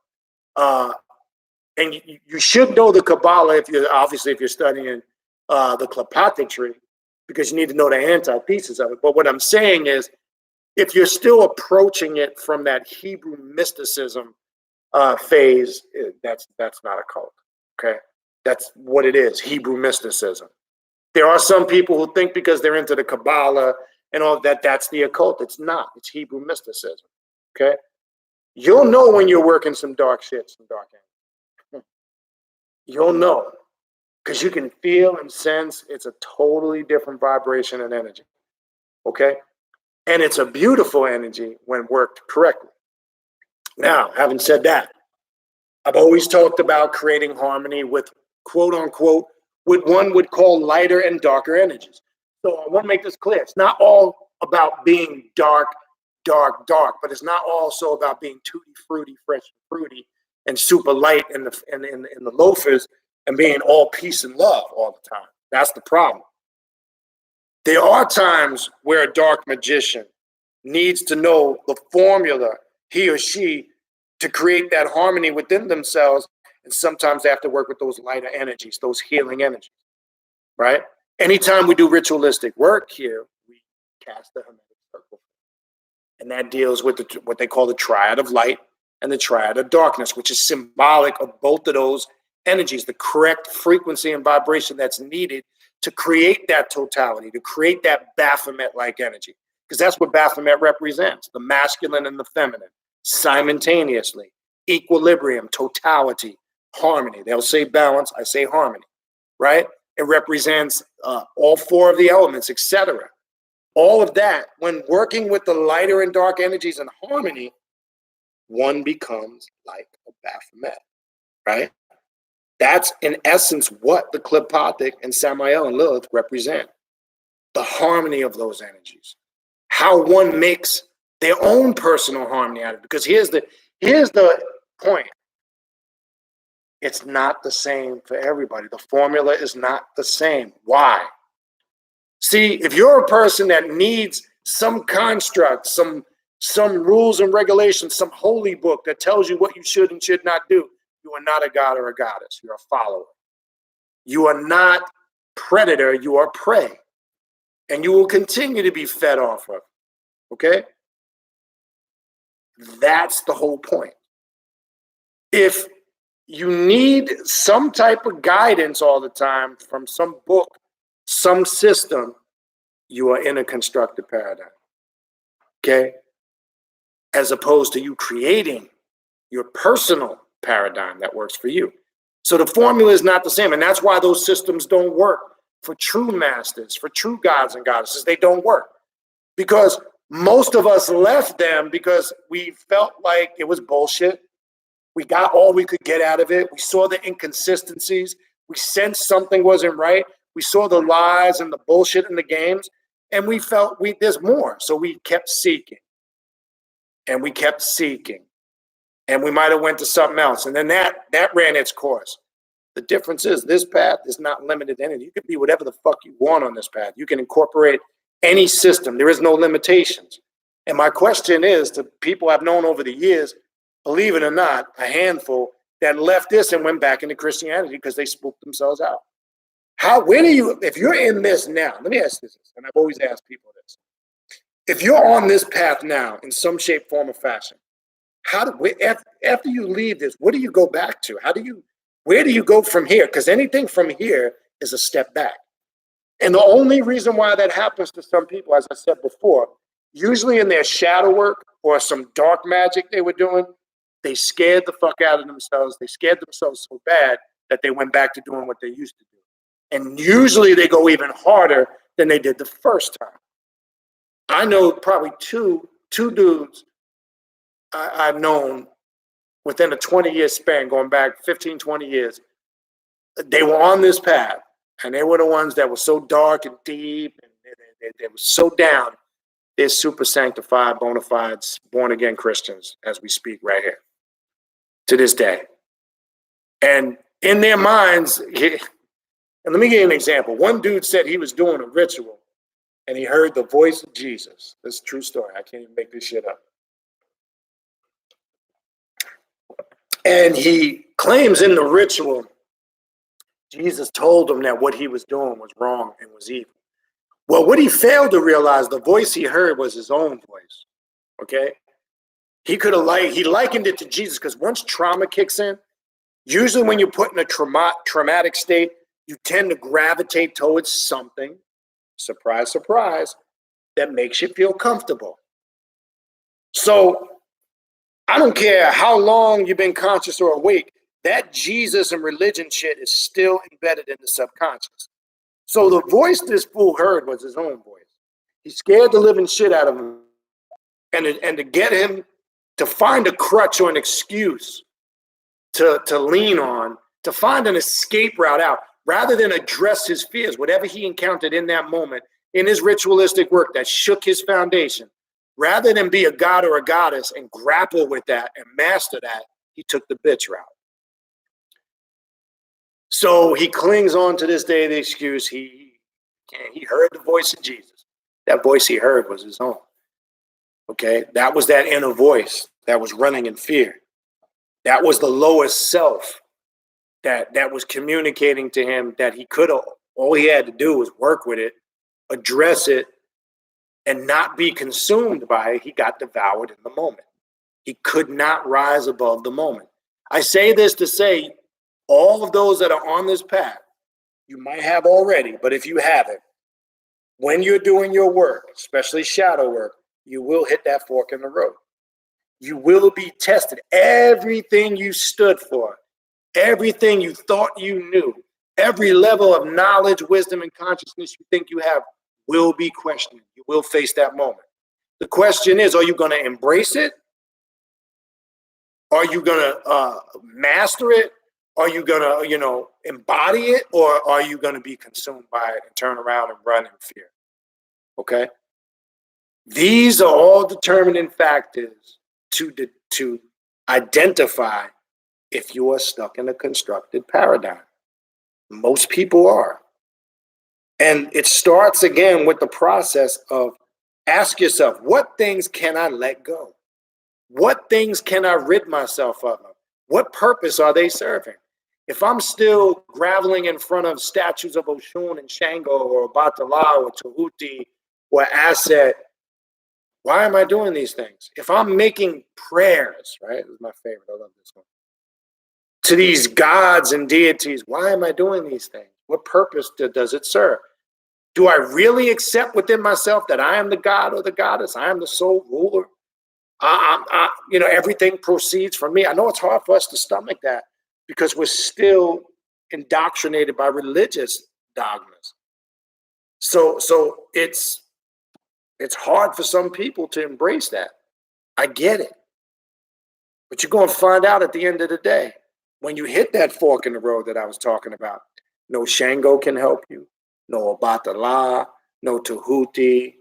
and you should know the Kabbalah if you're studying the Klepatotry, because you need to know the anti-pieces of it. But what I'm saying is, if you're still approaching it from that Hebrew mysticism phase, that's not a cult. Okay, that's what it is, Hebrew mysticism. There are some people who think because they're into the Kabbalah and all that, that's the occult. It's not. It's Hebrew mysticism. Okay, you'll know when you're working some dark shit, some dark energy. You'll know, because you can feel and sense it's a totally different vibration and energy. Okay, and it's a beautiful energy when worked correctly. Now, having said that, I've always talked about creating harmony with, quote unquote, what one would call lighter and darker energies. So I want to make this clear. It's not all about being dark, dark, dark, but it's not also about being tutti fruity, fresh and fruity, and super light in the loafers and being all peace and love all the time. That's the problem. There are times where a dark magician needs to know the formula, he or she, to create that harmony within themselves. And sometimes they have to work with those lighter energies, those healing energies, right? Anytime we do ritualistic work here, we cast the hermetic circle. And that deals with what they call the triad of light and the triad of darkness, which is symbolic of both of those energies, the correct frequency and vibration that's needed to create that totality, to create that Baphomet-like energy. Because that's what Baphomet represents, the masculine and the feminine, simultaneously, equilibrium, totality, harmony. They'll say balance, I say harmony, right? It represents all four of the elements, etc. All of that, when working with the lighter and dark energies in harmony, one becomes like a Baphomet, right? That's in essence what the Klepathic and Samael and Lilith represent. The harmony of those energies. How one makes their own personal harmony out of it. Because here's the point. It's not the same for everybody. The formula is not the same. Why? See, if you're a person that needs some construct, some rules and regulations, some holy book that tells you what you should and should not do, you are not a god or a goddess. You're a follower. You are not predator. You are prey. And you will continue to be fed off of. Okay? That's the whole point. If you need some type of guidance all the time from some book, some system, you are in a constructed paradigm. Okay? As opposed to you creating your personal paradigm that works for you. So the formula is not the same. And that's why those systems don't work for true masters, for true gods and goddesses. They don't work. Because most of us left them because we felt like it was bullshit. We got all we could get out of it. We saw the inconsistencies. We sensed something wasn't right. We saw the lies and the bullshit in the games. And we felt there's more. So we kept seeking. And we kept seeking. And we might have went to something else. And then that ran its course. The difference is this path is not limited to anything. You can be whatever the fuck you want on this path. You can incorporate any system. There is no limitations. And my question is to people I've known over the years, believe it or not, a handful that left this and went back into Christianity because they spooked themselves out. Where do you, if you're in this now, let me ask this, and I've always asked people this. If you're on this path now in some shape, form, or fashion, after you leave this, what do you go back to? Where do you go from here? Because anything from here is a step back. And the only reason why that happens to some people, as I said before, usually in their shadow work or some dark magic they were doing, they scared the fuck out of themselves. They scared themselves so bad that they went back to doing what they used to do. And usually they go even harder than they did the first time. I know probably two dudes I've known within a 20-year span, going back 15, 20 years. They were on this path, and they were the ones that were so dark and deep, and they were so down. They're super sanctified, bona fides, born-again Christians, as we speak right here, to this day. And in their minds, and let me give you an example. One dude said he was doing a ritual, and he heard the voice of Jesus. This is a true story. I can't even make this shit up. And he claims in the ritual, Jesus told him that what he was doing was wrong and was evil. Well, what he failed to realize, the voice he heard was his own voice. Okay? He likened it to Jesus, because once trauma kicks in, usually when you're put in a traumatic state, you tend to gravitate towards something, surprise, surprise, that makes you feel comfortable. So I don't care how long you've been conscious or awake, that Jesus and religion shit is still embedded in the subconscious. So the voice this fool heard was his own voice. He scared the living shit out of him. And to get him to find a crutch or an excuse to lean on, to find an escape route out, rather than address his fears, whatever he encountered in that moment, in his ritualistic work that shook his foundation, rather than be a god or a goddess and grapple with that and master that, he took the bitch route. So he clings on to this day the excuse he heard the voice of Jesus. That voice he heard was his own. Okay, that was that inner voice that was running in fear. That was the lowest self that was communicating to him that he could have, all he had to do was work with it, address it, and not be consumed by it. He got devoured in the moment. He could not rise above the moment. I say this to say, all of those that are on this path, you might have already, but if you haven't, when you're doing your work, especially shadow work, you will hit that fork in the road. You will be tested. Everything you stood for, everything you thought you knew, every level of knowledge, wisdom, and consciousness you think you have will be questioned. You will face that moment. The question is, are you going to embrace it? Are you going to master it? Are you going to, embody it? Or are you going to be consumed by it and turn around and run in fear? Okay? These are all determining factors to identify if you are stuck in a constructed paradigm. Most people are. And it starts again with the process of ask yourself, what things can I let go? What things can I rid myself of? What purpose are they serving? If I'm still groveling in front of statues of Oshun and Shango or Obatala or Tahuti or Aset, why am I doing these things? If I'm making prayers, right? This is my favorite. I love this one. To these gods and deities, why am I doing these things? What purpose does it serve? Do I really accept within myself that I am the god or the goddess? I am the sole ruler. Everything proceeds from me. I know it's hard for us to stomach that because we're still indoctrinated by religious dogmas. So it's hard for some people to embrace that. I get it. But you're going to find out at the end of the day, when you hit that fork in the road that I was talking about, no Shango can help you, no Obatala, no Tahuti,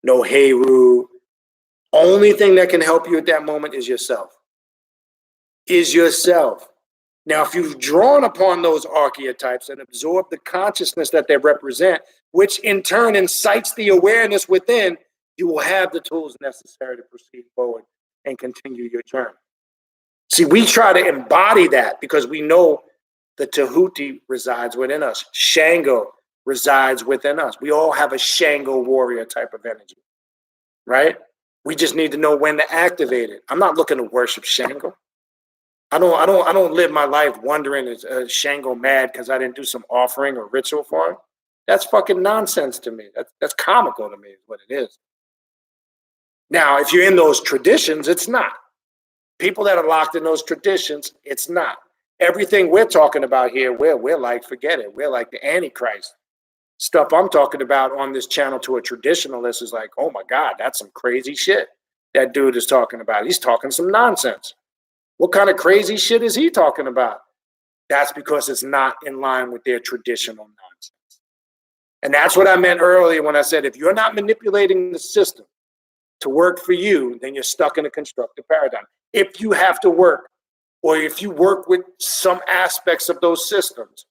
no Heru. Only thing that can help you at that moment is yourself. Now, if you've drawn upon those archetypes and absorbed the consciousness that they represent, which in turn incites the awareness within, you will have the tools necessary to proceed forward and continue your journey. See, we try to embody that because we know The Tahuti resides within us. Shango resides within us. We all have a Shango warrior type of energy, right? We just need to know when to activate it. I'm not looking to worship Shango. I don't live my life wondering is Shango mad because I didn't do some offering or ritual for him. That's fucking nonsense to me. That's comical to me is what it is. Now, if you're in those traditions, it's not. People that are locked in those traditions, it's not. Everything we're talking about here, we're like, forget it. We're like the Antichrist. Stuff I'm talking about on this channel to a traditionalist is like, oh my God, that's some crazy shit that dude is talking about. He's talking some nonsense. What kind of crazy shit is he talking about? That's because it's not in line with their traditional nonsense. And that's what I meant earlier when I said, if you're not manipulating the system to work for you, then you're stuck in a constructive paradigm. If you have to work, or if you work with some aspects of those systems,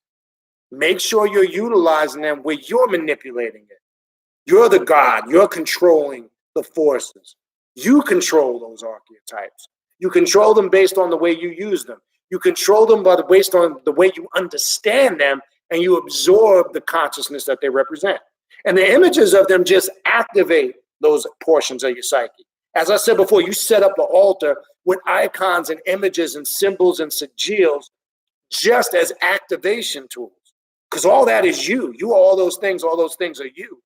make sure you're utilizing them where you're manipulating it. You're the God. You're controlling the forces. You control those archetypes. You control them based on the way you use them. You control them based on the way you understand them, and you absorb the consciousness that they represent. And the images of them just activate those portions of your psyche. As I said before, you set up an altar with icons and images and symbols and sigils just as activation tools. Because all that is you. You are all those things are you.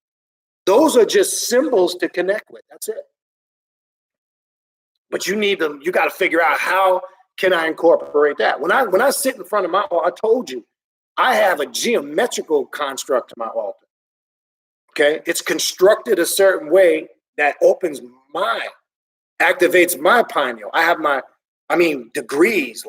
Those are just symbols to connect with. That's it. But you got to figure out, how can I incorporate that? When I sit in front of my altar, I told you, I have a geometrical construct to my altar. Okay? It's constructed a certain way that activates my pineal. I have degrees,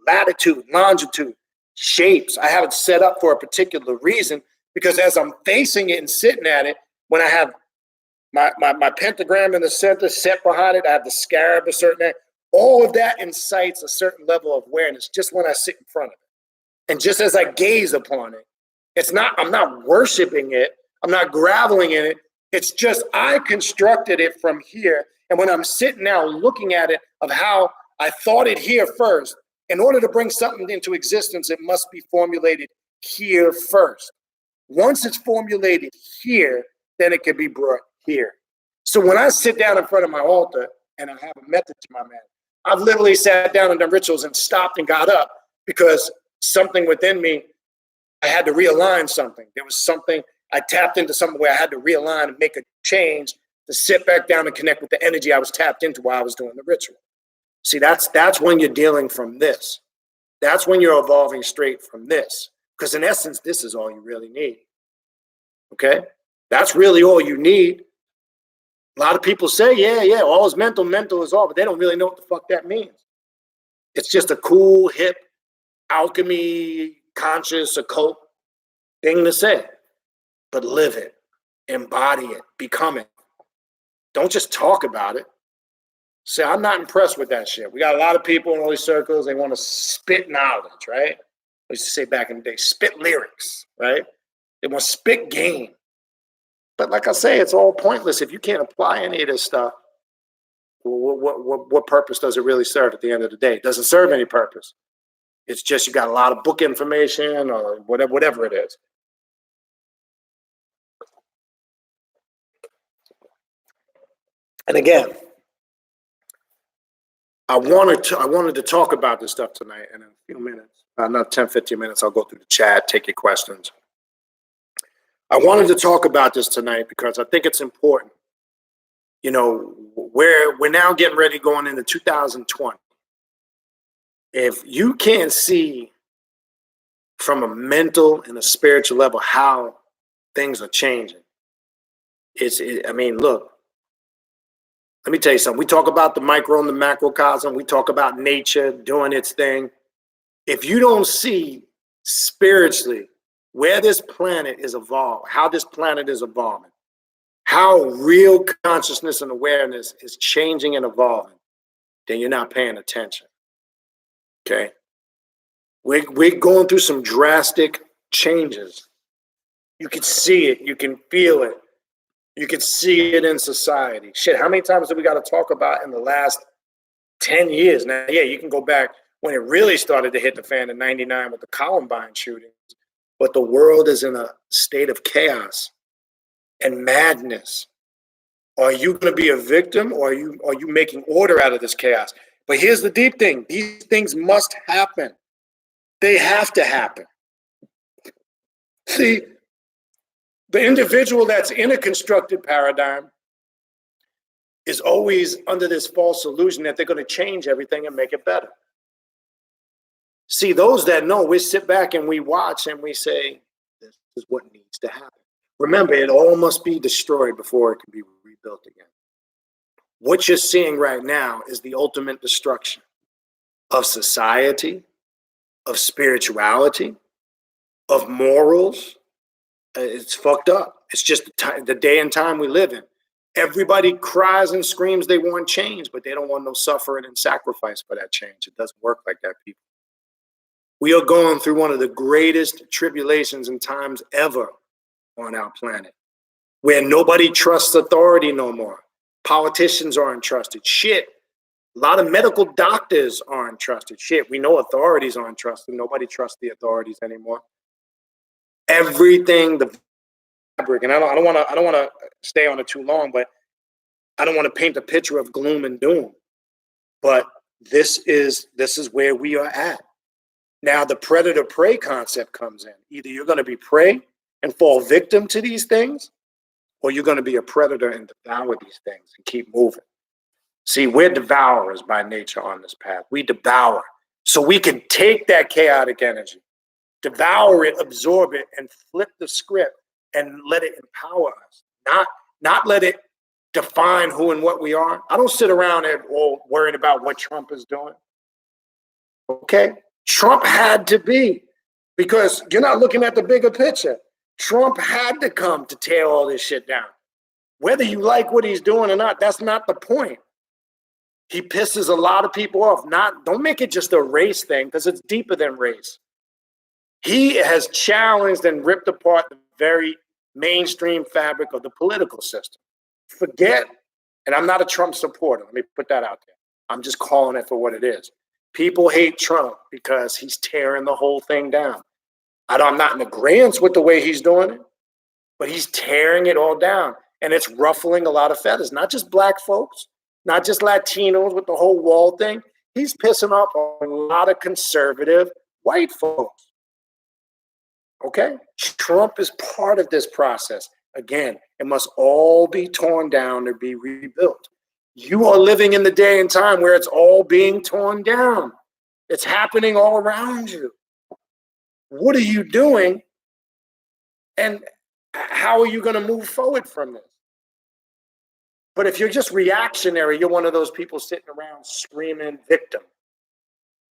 latitude, longitude, shapes. I have it set up for a particular reason, because as I'm facing it and sitting at it, when I have my pentagram in the center set behind it, I have the scarab a certain way. All of that incites a certain level of awareness just when I sit in front of it. And just as I gaze upon it, I'm not worshiping it. I'm not groveling in it. It's just I constructed it from here. And when I'm sitting now looking at it of how I thought it here first, in order to bring something into existence, it must be formulated here first. Once it's formulated here, then it can be brought here. So when I sit down in front of my altar and I have a method to my man, I've literally sat down and done rituals and stopped and got up because something within me, I had to realign something. There was something, I tapped into something where I had to realign and make a change to sit back down and connect with the energy I was tapped into while I was doing the ritual. See, that's when you're dealing from this. That's when you're evolving straight from this. Because in essence, this is all you really need. Okay? That's really all you need. A lot of people say, yeah, all is mental is all, but they don't really know what the fuck that means. It's just a cool, hip, alchemy, conscious, occult thing to say. But live it, embody it, become it. Don't just talk about it. See, I'm not impressed with that shit. We got a lot of people in all these circles, they want to spit knowledge, right? I used to say back in the day, spit lyrics, right? They want to spit game. But like I say, it's all pointless if you can't apply any of this stuff. What purpose does it really serve at the end of the day? It doesn't serve any purpose. It's just you got a lot of book information or whatever it is. And again, I wanted to talk about this stuff tonight, and in a few minutes, another 10, 15 minutes, I'll go through the chat, take your questions. I wanted to talk about this tonight because I think it's important. You know, we're now getting ready going into 2020. If you can't see from a mental and a spiritual level how things are changing, look, let me tell you something. We talk about the micro and the macrocosm. We talk about nature doing its thing. If you don't see spiritually where this planet is evolving, how this planet is evolving, how real consciousness and awareness is changing and evolving, then you're not paying attention. Okay? We're going through some drastic changes. You can see it. You can feel it. You can see it in society. Shit, how many times do we got to talk about in the last 10 years? Now, yeah, you can go back when it really started to hit the fan in 99 with the Columbine shootings. But the world is in a state of chaos and madness. Are you going to be a victim, or are you making order out of this chaos? But here's the deep thing. These things must happen. They have to happen. See, the individual that's in a constructed paradigm is always under this false illusion that they're going to change everything and make it better. See, those that know, we sit back and we watch and we say, this is what needs to happen. Remember, it all must be destroyed before it can be rebuilt again. What you're seeing right now is the ultimate destruction of society, of spirituality, of morals. It's fucked up. It's just the day and time we live in. Everybody cries and screams they want change, but they don't want no suffering and sacrifice for that change. It doesn't work like that, people. We are going through one of the greatest tribulations and times ever on our planet, where nobody trusts authority no more. Politicians aren't trusted. Shit. A lot of medical doctors aren't trusted. Shit. We know authorities aren't trusted. Nobody trusts the authorities anymore. Everything, the fabric, and I don't want to stay on it too long, but I don't want to paint a picture of gloom and doom. But this is where we are at. Now the predator-prey concept comes in. Either you're going to be prey and fall victim to these things, or you're going to be a predator and devour these things and keep moving. See, we're devourers by nature on this path. We devour. So we can take that chaotic energy, devour it, absorb it, and flip the script and let it empower us, not let it define who and what we are. I don't sit around and all worried about what Trump is doing. Okay? Trump had to be, because you're not looking at the bigger picture. Trump had to come to tear all this shit down. Whether you like what he's doing or not, that's not the point. He pisses a lot of people off. Don't make it just a race thing, because it's deeper than race. He has challenged and ripped apart the very mainstream fabric of the political system. Forget, and I'm not a Trump supporter. Let me put that out there. I'm just calling it for what it is. People hate Trump because he's tearing the whole thing down. I'm not in agreement with the way he's doing it, but he's tearing it all down. And it's ruffling a lot of feathers, not just black folks, not just Latinos with the whole wall thing. He's pissing off a lot of conservative white folks. Okay? Trump is part of this process. Again, it must all be torn down to be rebuilt. You are living in the day and time where it's all being torn down. It's happening all around you. What are you doing? And how are you going to move forward from this? But if you're just reactionary, you're one of those people sitting around screaming victim,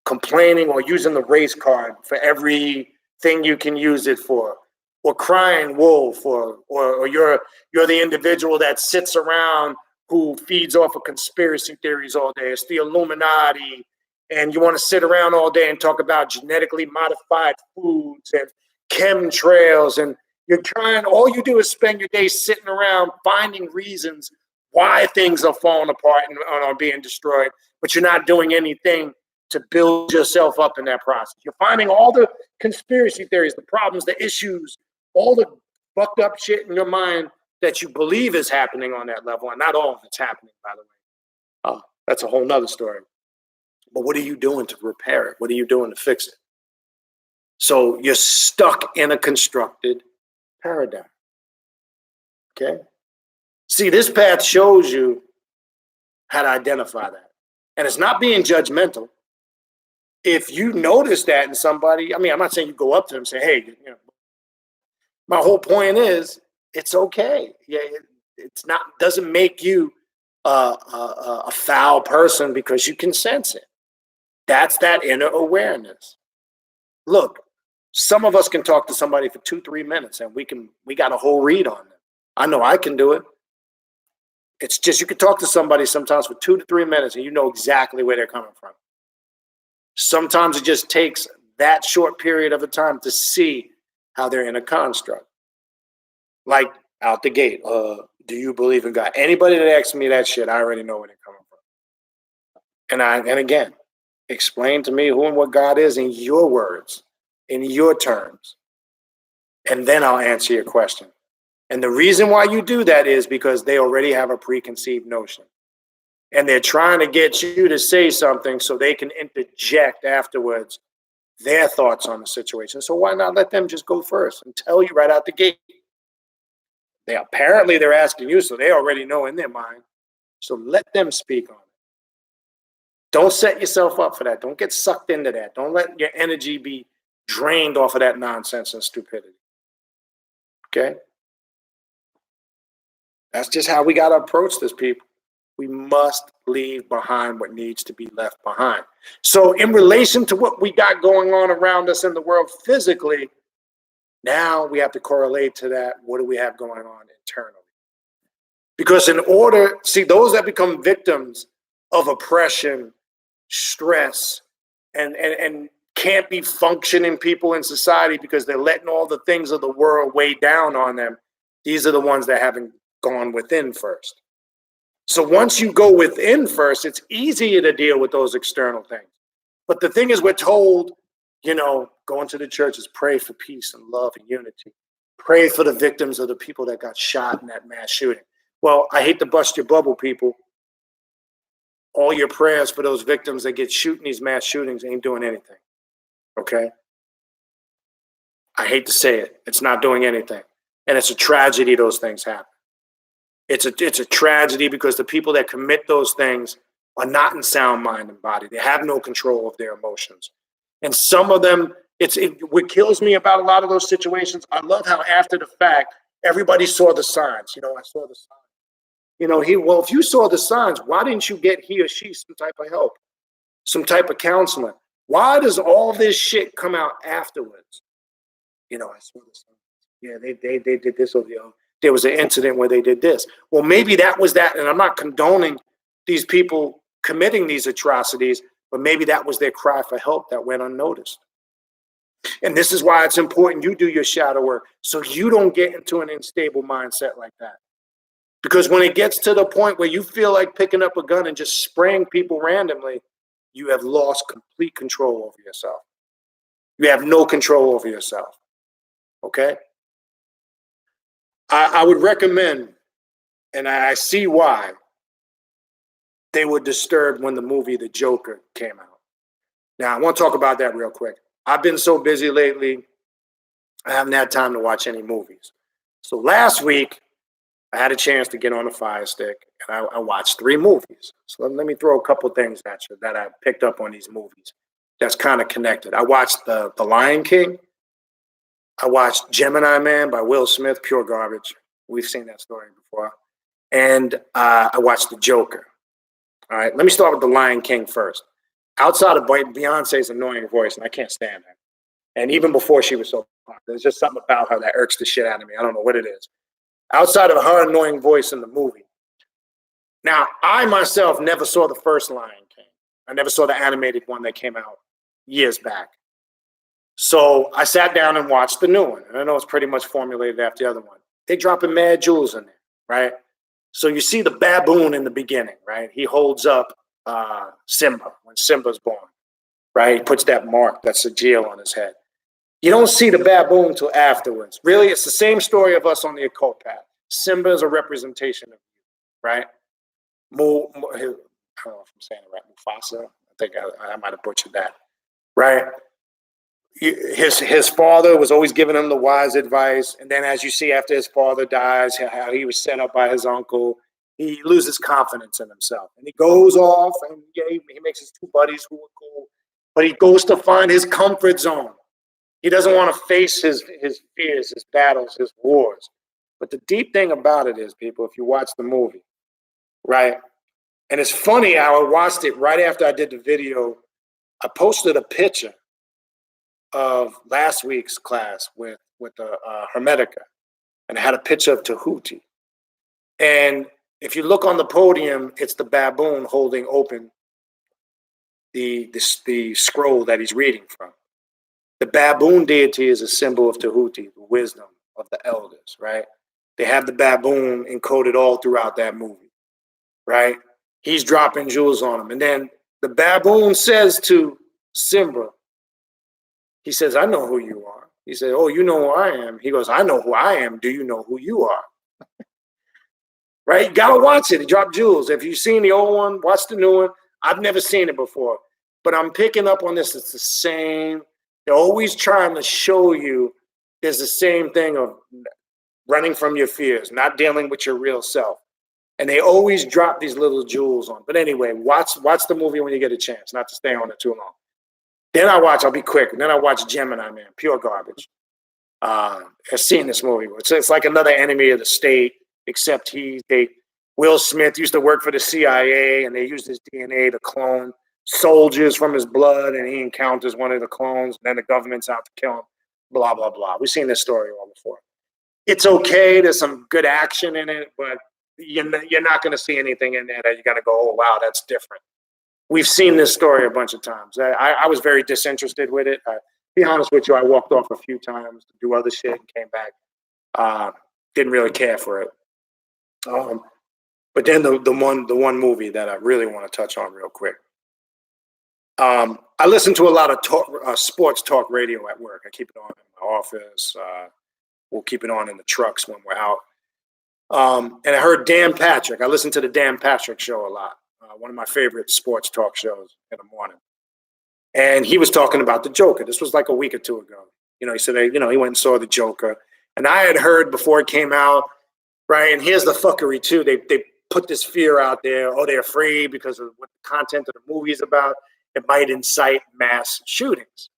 complaining or using the race card for everything you can use it for, or crying wolf, or you're the individual that sits around who feeds off of conspiracy theories all day. It's the Illuminati, and you want to sit around all day and talk about genetically modified foods and chemtrails, and all you do is spend your day sitting around finding reasons why things are falling apart and are being destroyed, but you're not doing anything to build yourself up in that process. You're finding all the conspiracy theories, the problems, the issues, all the fucked up shit in your mind that you believe is happening on that level, and not all of it's happening, by the way. That's a whole nother story. But what are you doing to repair it? What are you doing to fix it? So you're stuck in a constructed paradigm. Okay? See, this path shows you how to identify that. And it's not being judgmental. If you notice that in somebody, I mean, I'm not saying you go up to them and say, hey, my whole point is, it's okay. Yeah, it's not, doesn't make you a foul person because you can sense it. That's that inner awareness. Look, some of us can talk to somebody for 2-3 minutes and we got a whole read on them. I know I can do it. It's just, you can talk to somebody sometimes for 2 to 3 minutes and you know exactly where they're coming from. Sometimes it just takes that short period of a time to see how they're in a construct. Like out the gate, do you believe in God? Anybody that asks me that shit, I already know where they're coming from. And again, Explain to me who and what God is in your words, in your terms, and then I'll answer your question. And the reason why you do that is because they already have a preconceived notion. And they're trying to get you to say something so they can interject afterwards their thoughts on the situation. So why not let them just go first and tell you right out the gate? They're asking you, so they already know in their mind. So let them speak on it. Don't set yourself up for that. Don't get sucked into that. Don't let your energy be drained off of that nonsense and stupidity. Okay? That's just how we got to approach this, people. We must leave behind what needs to be left behind. So in relation to what we got going on around us in the world physically, now we have to correlate to that. What do we have going on internally? Because those that become victims of oppression, stress, and can't be functioning people in society because they're letting all the things of the world weigh down on them, these are the ones that haven't gone within first. So once you go within first, it's easier to deal with those external things. But the thing is, we're told, going to the churches, pray for peace and love and unity. Pray for the victims of the people that got shot in that mass shooting. Well, I hate to bust your bubble, people. All your prayers for those victims that get shot in these mass shootings ain't doing anything. Okay? I hate to say it. It's not doing anything. And it's a tragedy those things happen. It's a tragedy because the people that commit those things are not in sound mind and body. They have no control of their emotions. And some of them, what kills me about a lot of those situations, I love how after the fact, everybody saw the signs. I saw the signs. If you saw the signs, why didn't you get he or she some type of help, some type of counseling? Why does all this shit come out afterwards? I saw the signs. Yeah, they did this or the other. There was an incident where they did this. Well, maybe that was that, and I'm not condoning these people committing these atrocities, but maybe that was their cry for help that went unnoticed. And this is why it's important you do your shadow work so you don't get into an unstable mindset like that. Because when it gets to the point where you feel like picking up a gun and just spraying people randomly, you have lost complete control over yourself. You have no control over yourself. Okay? I would recommend, and I see why, they were disturbed when the movie The Joker came out. Now, I want to talk about that real quick. I've been so busy lately, I haven't had time to watch any movies. So last week, I had a chance to get on a Fire Stick, and I watched 3 movies. So let me throw a couple things at you that I picked up on these movies that's kind of connected. I watched The Lion King. I watched Gemini Man by Will Smith, pure garbage. We've seen that story before. And I watched The Joker. All right, let me start with The Lion King first. Outside of Beyonce's annoying voice, and I can't stand her. And even before she was so popular, there's just something about her that irks the shit out of me. I don't know what it is. Outside of her annoying voice in the movie. Now, I myself never saw the first Lion King. I never saw the animated one that came out years back. So I sat down and watched the new one. And I know it's pretty much formulated after the other one. They're dropping mad jewels in there, right? So you see the baboon in the beginning, right? He holds up Simba when Simba's born, right? He puts that mark, that sigil on his head. You don't see the baboon until afterwards. Really, it's the same story of us on the occult path. Simba is a representation of you, right? I don't know if I'm saying it right. Mufasa. I think I might have butchered that, right? His father was always giving him the wise advice. And then as you see after his father dies, how he was set up by his uncle, he loses confidence in himself. And he goes off and he makes his 2 buddies who are cool. But he goes to find his comfort zone. He doesn't want to face his fears, his battles, his wars. But the deep thing about it is, people, if you watch the movie, right? And it's funny how I watched it right after I did the video. I posted a picture of last week's class with the Hermetica, and I had a picture of Tahuti. And if you look on the podium, it's the baboon holding open the scroll that he's reading from. The baboon deity is a symbol of Tahuti, the wisdom of the elders, right? They have the baboon encoded all throughout that movie, right? He's dropping jewels on him. And then The baboon says to Simba, he says, I know who you are. He said, oh, you know who I am. He goes, I know who I am. Do you know who you are? Right? You gotta watch it. It dropped jewels. If you've seen the old one, watch the new one. I've never seen it before, but I'm picking up on this. It's the same. They're always trying to show you there's the same thing of running from your fears, not dealing with your real self. And they always drop these little jewels on. But anyway, watch the movie when you get a chance, not to stay on it too long. Then I'll be quick. And then I watch Gemini Man, pure garbage. I've seen this movie. It's like another enemy of the state, except Will Smith used to work for the CIA, and they used his DNA to clone soldiers from his blood, and he encounters one of the clones, and then the government's out to kill him, blah, blah, blah. We've seen this story all before. It's okay. There's some good action in it, but you're not going to see anything in there that you're going to go, oh, wow, that's different. We've seen this story a bunch of times. I was very disinterested with it. Be honest with you, I walked off a few times to do other shit and came back. Didn't really care for it. But then the one movie that I really want to touch on real quick. I listen to a lot of sports talk radio at work. I keep it on in my office. We'll keep it on in the trucks when we're out. And I heard Dan Patrick. I listen to the Dan Patrick show a lot. One of my favorite sports talk shows in the morning. And he was talking about the Joker. This was like a week or two ago. He said, he went and saw the Joker. And I had heard before it came out, right? And here's the fuckery too. They put this fear out there. Oh, they're afraid because of what the content of the movie is about. It might incite mass shootings.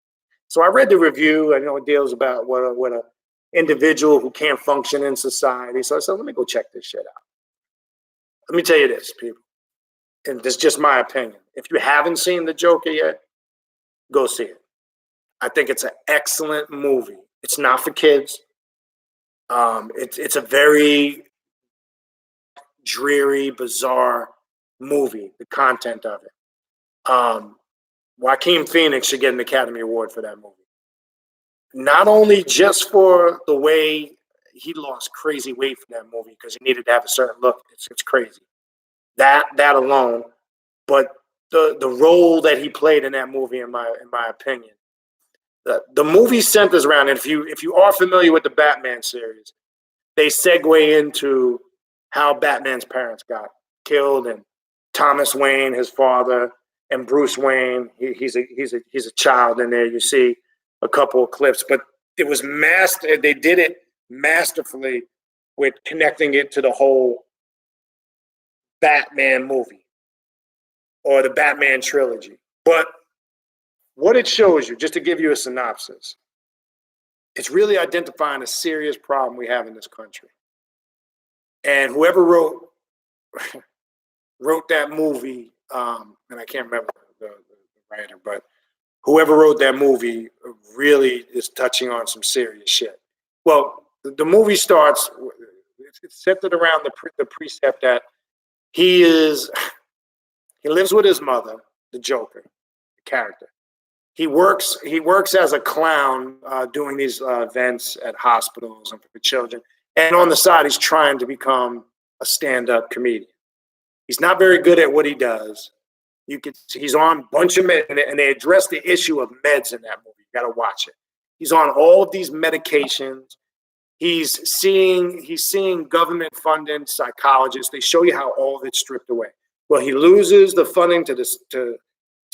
So I read the review. I know it deals about what a individual who can't function in society. So I said, let me go check this shit out. Let me tell you this, people. And this is just my opinion. If you haven't seen the Joker yet, go see it. I think it's an excellent movie. It's not for kids. It's a very dreary, bizarre movie, the content of it. Joaquin Phoenix should get an Academy Award for that movie. Not only just for the way he lost crazy weight for that movie because he needed to have a certain look. It's crazy. That alone, but the role that he played in that movie, in my opinion, the movie centers around. And if you are familiar with the Batman series, they segue into how Batman's parents got killed, and Thomas Wayne, his father, and Bruce Wayne. He's a child in there. You see a couple of clips, but it was they did it masterfully with connecting it to the whole Batman movie or the Batman trilogy. But what it shows you, just to give you a synopsis, it's really identifying a serious problem we have in this country. And whoever wrote that movie, and I can't remember the writer, but whoever wrote that movie really is touching on some serious shit. Well, the movie starts, it's centered around the precept that he lives with his mother, the Joker, the character. He works as a clown doing these events at hospitals and for children. And on the side, he's trying to become a stand-up comedian. He's not very good at what he does. He's on a bunch of meds, and they address the issue of meds in that movie. You got to watch it. He's on all of these medications. He's seeing government-funded psychologists. They show you how all of it's stripped away. Well, he loses the funding to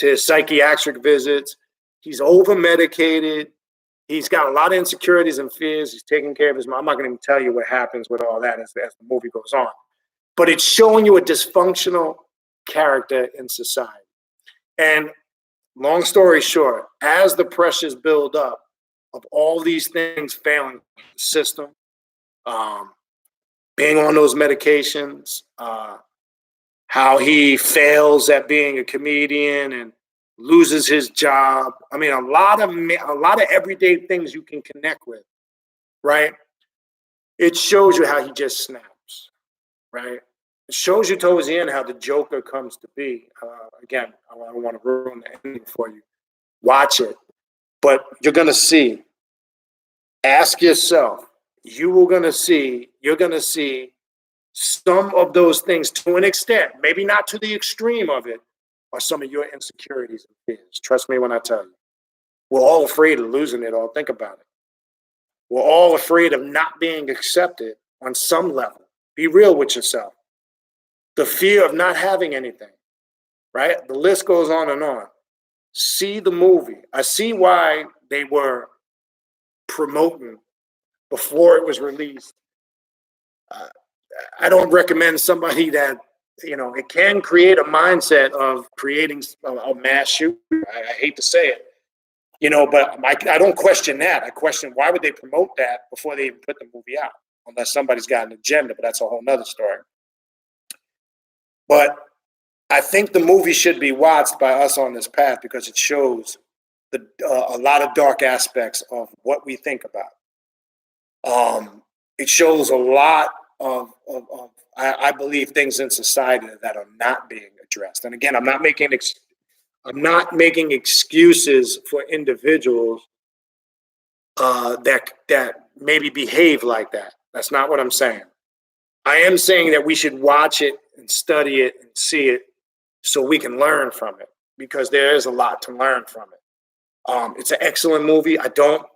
his psychiatric visits. He's over-medicated. He's got a lot of insecurities and fears. He's taking care of his mom. I'm not going to even tell you what happens with all that as the movie goes on. But it's showing you a dysfunctional character in society. And long story short, as the pressures build up of all these things failing the system, being on those medications, how he fails at being a comedian and loses his job. I mean, a lot of everyday things you can connect with, right? It shows you how he just snaps, right? It shows you towards the end how the Joker comes to be. Again, I don't want to ruin the ending for you. Watch it. But you're going to see. Ask yourself. You're going to see some of those things to an extent. Maybe not to the extreme of it, are some of your insecurities and fears. Trust me when I tell you. We're all afraid of losing it all. Think about it. We're all afraid of not being accepted on some level. Be real with yourself. The fear of not having anything, right? The list goes on and on. See the movie. I see why they were promoting before it was released. I don't recommend somebody that, it can create a mindset of creating a mass shooting. I hate to say it, but I don't question that. I question why would they promote that before they even put the movie out, unless somebody's got an agenda, but that's a whole nother story. But I think the movie should be watched by us on this path because it shows a lot of dark aspects of what we think about. It shows a lot of I believe, things in society that are not being addressed. And again, I'm not making excuses for individuals that maybe behave like that. That's not what I'm saying. I am saying that we should watch it and study it and see it so we can learn from it, because there is a lot to learn from it. It's an excellent movie. I don't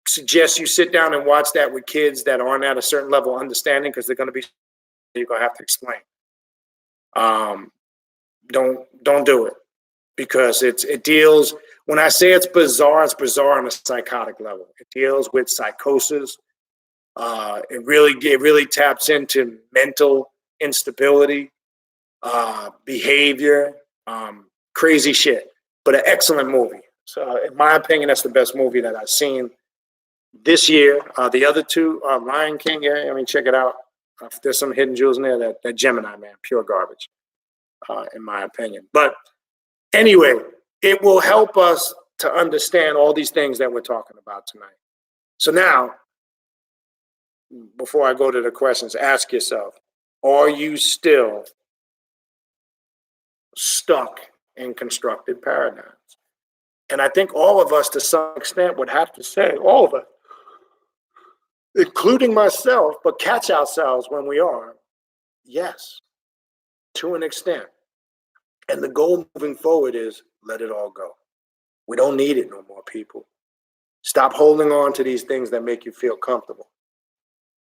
suggest you sit down and watch that with kids that aren't at a certain level of understanding, because you're going to have to explain. Don't do it, because it deals, when I say it's bizarre on a psychotic level. It deals with psychosis. It really taps into mental instability, behavior, crazy shit, but an excellent movie. So in my opinion, that's the best movie that I've seen this year. The other two, Lion King, yeah, I mean, check it out. There's some hidden jewels in there. That Gemini, man, pure garbage, in my opinion. But anyway, it will help us to understand all these things that we're talking about tonight. So now, before I go to the questions, ask yourself, are you still stuck in constructed paradigms? And I think all of us, to some extent, would have to say, all of us, including myself, but catch ourselves when we are, yes, to an extent. And the goal moving forward is let it all go. We don't need it no more, people. Stop holding on to these things that make you feel comfortable.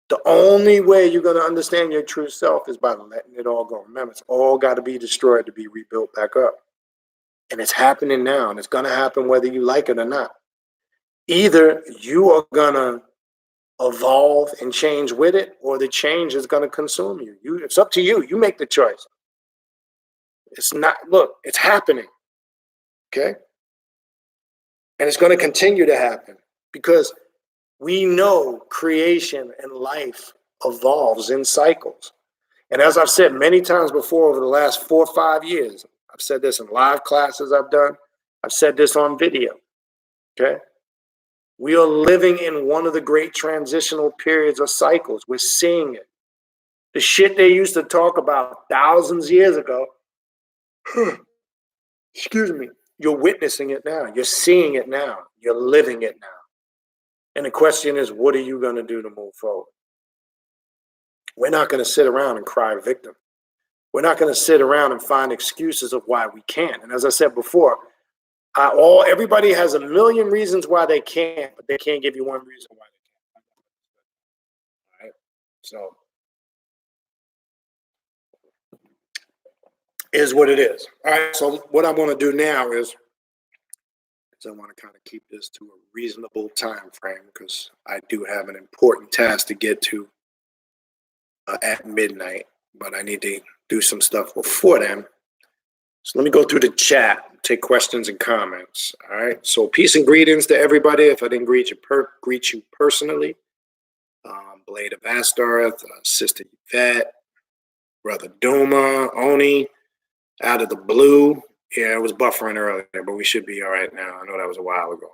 The only way you're going to understand your true self is by letting it all go. Remember, it's all got to be destroyed to be rebuilt back up. And it's happening now, and it's going to happen whether you like it or not. Either you are going to evolve and change with it, or the change is going to consume you. It's up to you. You make the choice. It's not, look, it's happening. Okay? And it's going to continue to happen, because we know creation and life evolves in cycles. And as I've said many times before over the last 4 or 5 years, I've said this in live classes I've done. I've said this on video. Okay? We are living in one of the great transitional periods or cycles. We're seeing it. The shit they used to talk about thousands of years ago, excuse me, you're witnessing it now. You're seeing it now. You're living it now. And the question is, what are you going to do to move forward? We're not going to sit around and cry victim. We're not going to sit around and find excuses of why we can't. And as I said before, everybody has a million reasons why they can't, but they can't give you one reason why they can't. All right? So, is what it is. All right, so what I want to do now is I want to kind of keep this to a reasonable time frame, because I do have an important task to get to at midnight, but I need to do some stuff before then. So let me go through the chat, take questions and comments. All right. So peace and greetings to everybody. If I didn't greet you personally, Blade of Astareth, Sister Yvette, Brother Duma, Oni, out of the blue. Yeah, it was buffering earlier, but we should be all right now. I know that was a while ago.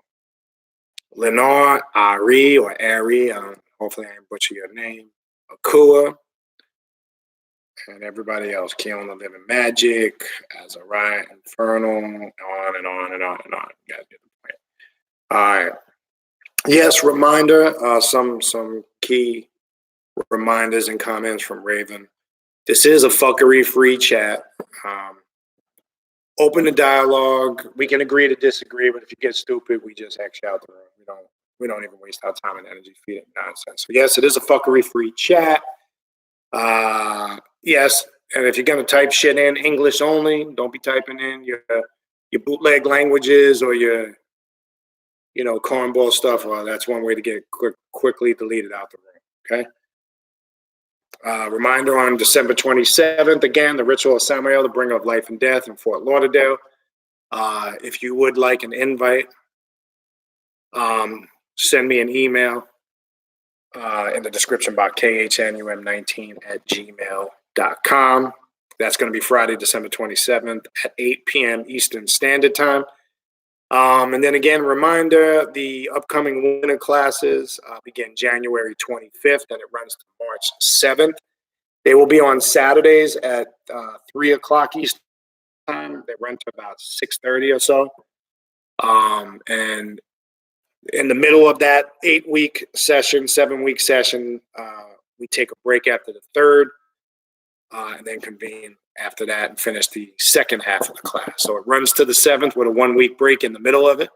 Lenore, Ari, or Ari, hopefully I didn't butcher your name. Akua, and everybody else. Keona Living Magic, Azariah Infernal, on and on and on and on. You guys get the point. All right. Yes, reminder, some key reminders and comments from Raven. This is a fuckery-free chat. Open the dialogue. We can agree to disagree, but if you get stupid, we just X you out the room. We don't even waste our time and energy feeding nonsense. So yes, it is a fuckery-free chat. Yes, and if you're gonna type shit in English only, don't be typing in your bootleg languages or your cornball stuff. Well, that's one way to get quickly deleted out the room. Okay. Reminder on December 27th, again, the ritual of Samael, the bringer of life and death in Fort Lauderdale. If you would like an invite, send me an email in the description box, khnum19@gmail.com. That's going to be Friday, December 27th at 8 p.m. Eastern Standard Time. And then again, reminder, the upcoming winter classes begin January 25th and it runs to March 7th. They will be on Saturdays at 3 o'clock Eastern Time. They run to about 6:30 or so. And in the middle of that 7-week session, we take a break after the third and then convene after that and finish the second half of the class. So it runs to the 7th with a 1-week break in the middle of it.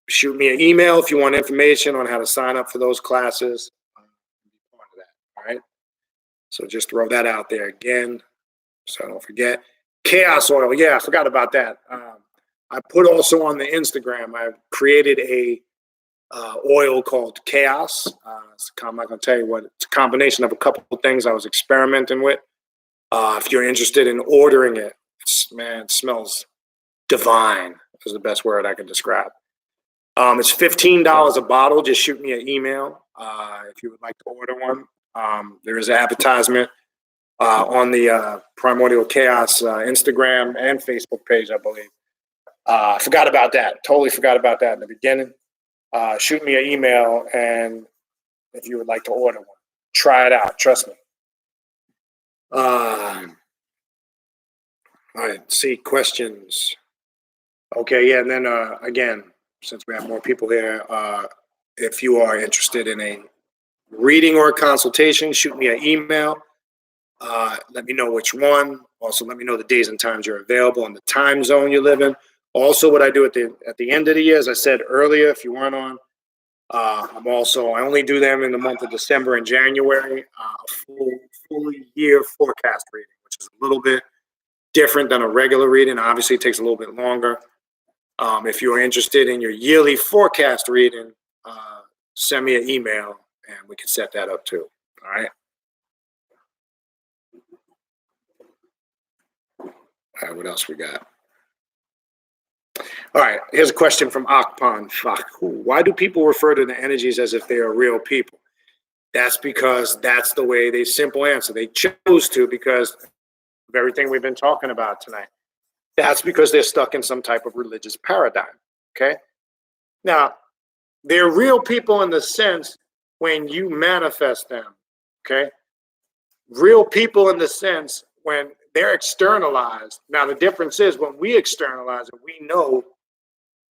Shoot me an email if you want information on how to sign up for those classes. Part of that, all right? So just throw that out there again so I don't forget. Chaos oil, yeah, I forgot about that. I put also on the Instagram, I've created a oil called Chaos. I'm not going to tell you what. It's a combination of a couple of things I was experimenting with. If you're interested in ordering it, it smells divine is the best word I can describe. It's $15 a bottle. Just shoot me an email if you would like to order one. There is an advertisement on the Primordial Chaos Instagram and Facebook page, I believe. I forgot about that. Totally forgot about that in the beginning. Shoot me an email, and if you would like to order one, try it out. Trust me. All right. See questions. Okay. Yeah. And then again, since we have more people here, if you are interested in a reading or a consultation, shoot me an email. Let me know which one. Also, let me know the days and times you're available and the time zone you live in. Also, what I do at the end of the year, as I said earlier, if you weren't on, I only do them in the month of December and January, a full year forecast reading, which is a little bit different than a regular reading. Obviously, it takes a little bit longer. If you're interested in your yearly forecast reading, send me an email and we can set that up too. All right. All right, what else we got? All right, here's a question from Akpan. Why do people refer to the energies as if they are real people? That's because that's the way they simple answer. They chose to because of everything we've been talking about tonight. That's because they're stuck in some type of religious paradigm, okay? Now, they're real people in the sense when you manifest them, okay? Real people in the sense when they're externalized. Now, the difference is when we externalize it, we know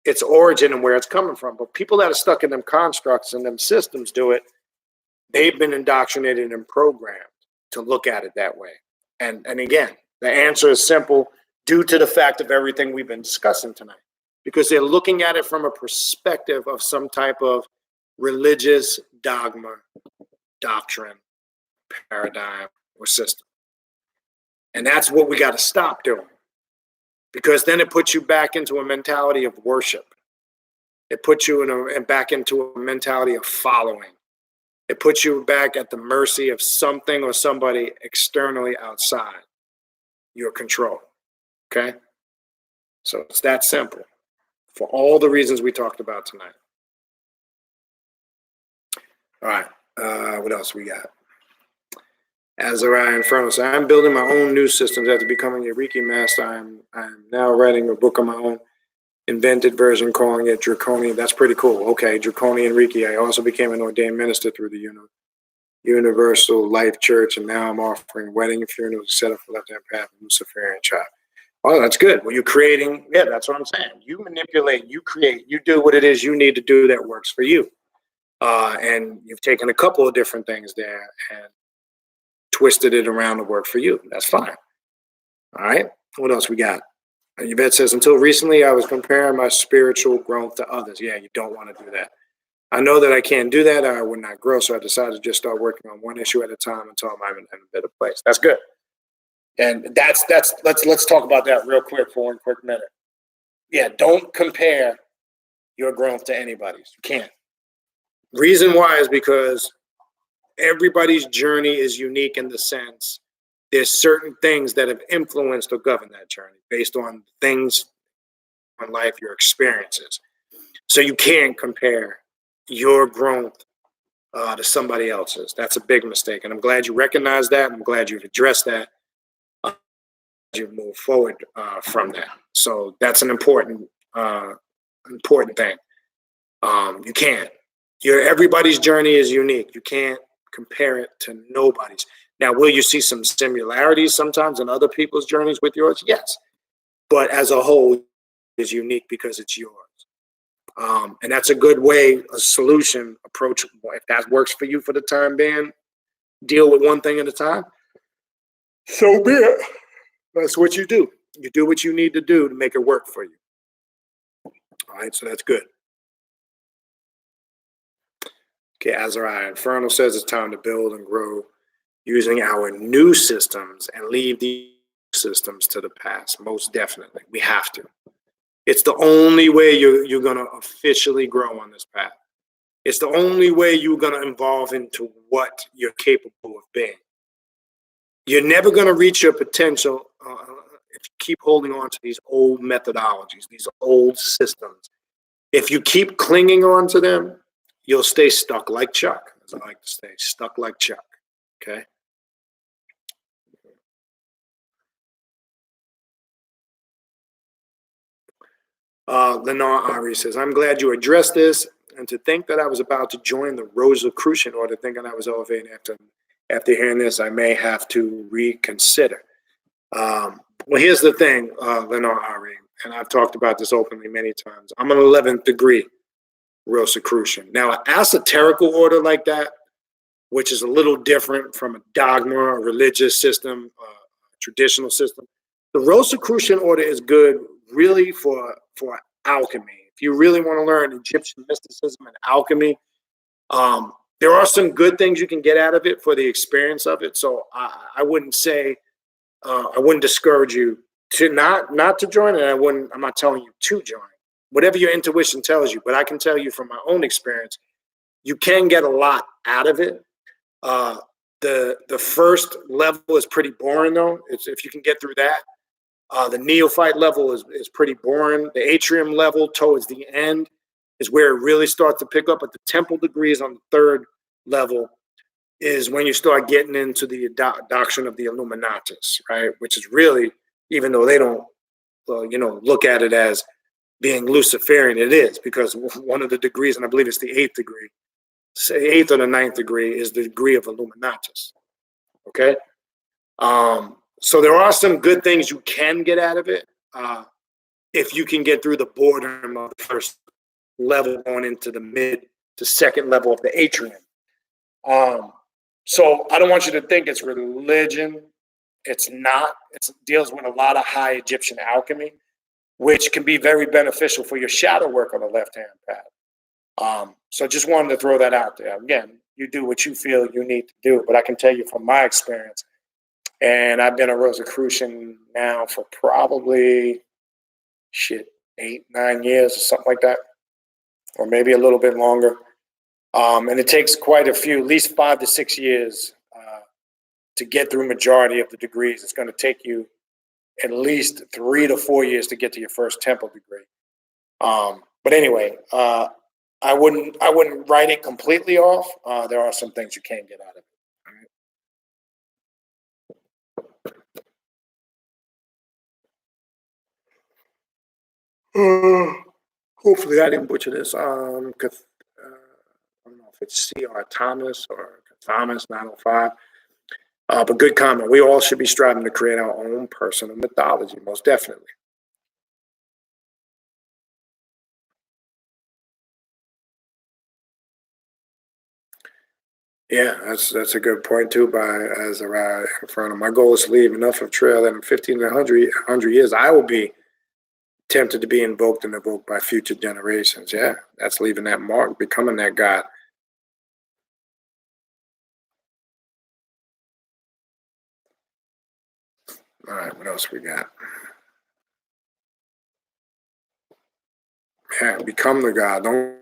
its origin and where it's coming from. But people that are stuck in them constructs and them systems do it, they've been indoctrinated and programmed to look at it that way. And again, the answer is simple due to the fact of everything we've been discussing tonight. Because they're looking at it from a perspective of some type of religious dogma, doctrine, paradigm, or system. And that's what we got to stop doing. Because then it puts you back into a mentality of worship. It puts you back into a mentality of following. It puts you back at the mercy of something or somebody externally outside your control. Okay? So it's that simple for all the reasons we talked about tonight. All right. What else we got? Azariah Inferno. So I'm building my own new systems after becoming a Reiki master. I'm now writing a book of my own invented version, calling it Draconian. That's pretty cool. Okay, Draconian Reiki. I also became an ordained minister through the Universal Life Church, and now I'm offering wedding and funerals set up for left-hand path Luciferian tribe. Oh, that's good. Well, you're creating. Yeah, that's what I'm saying. You manipulate, you create, you do what it is you need to do that works for you. And you've taken a couple of different things there, and twisted it around to work for you. That's fine. All right. What else we got? Yvette says, until recently, I was comparing my spiritual growth to others. Yeah, you don't want to do that. I know that I can't do that, or I would not grow. So I decided to just start working on one issue at a time until I'm in a better place. That's good. And let's talk about that real quick for one quick minute. Yeah, don't compare your growth to anybody's. You can't. Reason why is because everybody's journey is unique in the sense there's certain things that have influenced or governed that journey based on things in life, your experiences. So you can't compare your growth to somebody else's. That's a big mistake. And I'm glad you recognize that. I'm glad you've addressed that. You move forward from that. So that's an important thing. You can't. Everybody's journey is unique. You can't compare it to nobody's. Now, will you see some similarities sometimes in other people's journeys with yours? Yes. But as a whole, it is unique because it's yours. And that's a good way, a solution, approach. If that works for you for the time being, deal with one thing at a time. So be it. That's what you do. You do what you need to do to make it work for you. All right, so that's good. Okay, Azariah Infernal says it's time to build and grow using our new systems and leave the systems to the past. Most definitely. We have to. It's the only way you're going to officially grow on this path. It's the only way you're going to evolve into what you're capable of being. You're never going to reach your potential if you keep holding on to these old methodologies, these old systems. If you keep clinging on to them, you'll stay stuck like Chuck, as I like to say, stuck like Chuck, okay? Lenore Ari says, I'm glad you addressed this, and to think that I was about to join the Rosicrucian order thinking I was elevating after hearing this, I may have to reconsider. Well, here's the thing, Lenore Ari, and I've talked about this openly many times. I'm an 11th degree Rosicrucian. Now, an esoterical order like that, which is a little different from a dogma, a religious system, traditional system, the Rosicrucian order is good really for alchemy. If you really want to learn Egyptian mysticism and alchemy, there are some good things you can get out of it for the experience of it. So I wouldn't say, I wouldn't discourage you to not to join, and I'm not telling you to join. Whatever your intuition tells you, but I can tell you from my own experience, you can get a lot out of it. The first level is pretty boring though. If you can get through that. The neophyte level is pretty boring. The atrium level towards the end is where it really starts to pick up. But the temple degrees on the third level is when you start getting into the doctrine of the Illuminatus, right? Which is really, even though they don't, look at it as being Luciferian, it is, because one of the degrees, and I believe it's the 8th degree, 8th or the 9th degree, is the degree of Illuminatus. Okay. So there are some good things you can get out of it if you can get through the boredom of the first level going into the mid to second level of the atrium. So I don't want you to think it's religion. It's not. It deals with a lot of high Egyptian alchemy, which can be very beneficial for your shadow work on the left-hand path. So just wanted to throw that out there. Again, you do what you feel you need to do, but I can tell you from my experience, and I've been a Rosicrucian now for probably 8, 9 years or something like that, or maybe a little bit longer. And it takes quite a few, at least 5 to 6 years to get through majority of the degrees. It's going to take you at least 3 to 4 years to get to your first temple degree. But anyway, I wouldn't write it completely off. There are some things you can get out of it. Hopefully I didn't butcher this. I don't know if it's C.R. Thomas or Thomas 905. But good comment. We all should be striving to create our own personal mythology, most definitely. Yeah, that's a good point too. By Azariah in front of my goal is to leave enough of trail that in 15 to 100 years I will be tempted to be invoked and evoked by future generations. Yeah, that's leaving that mark, becoming that God. All right, what else we got? Yeah, become the God. Don't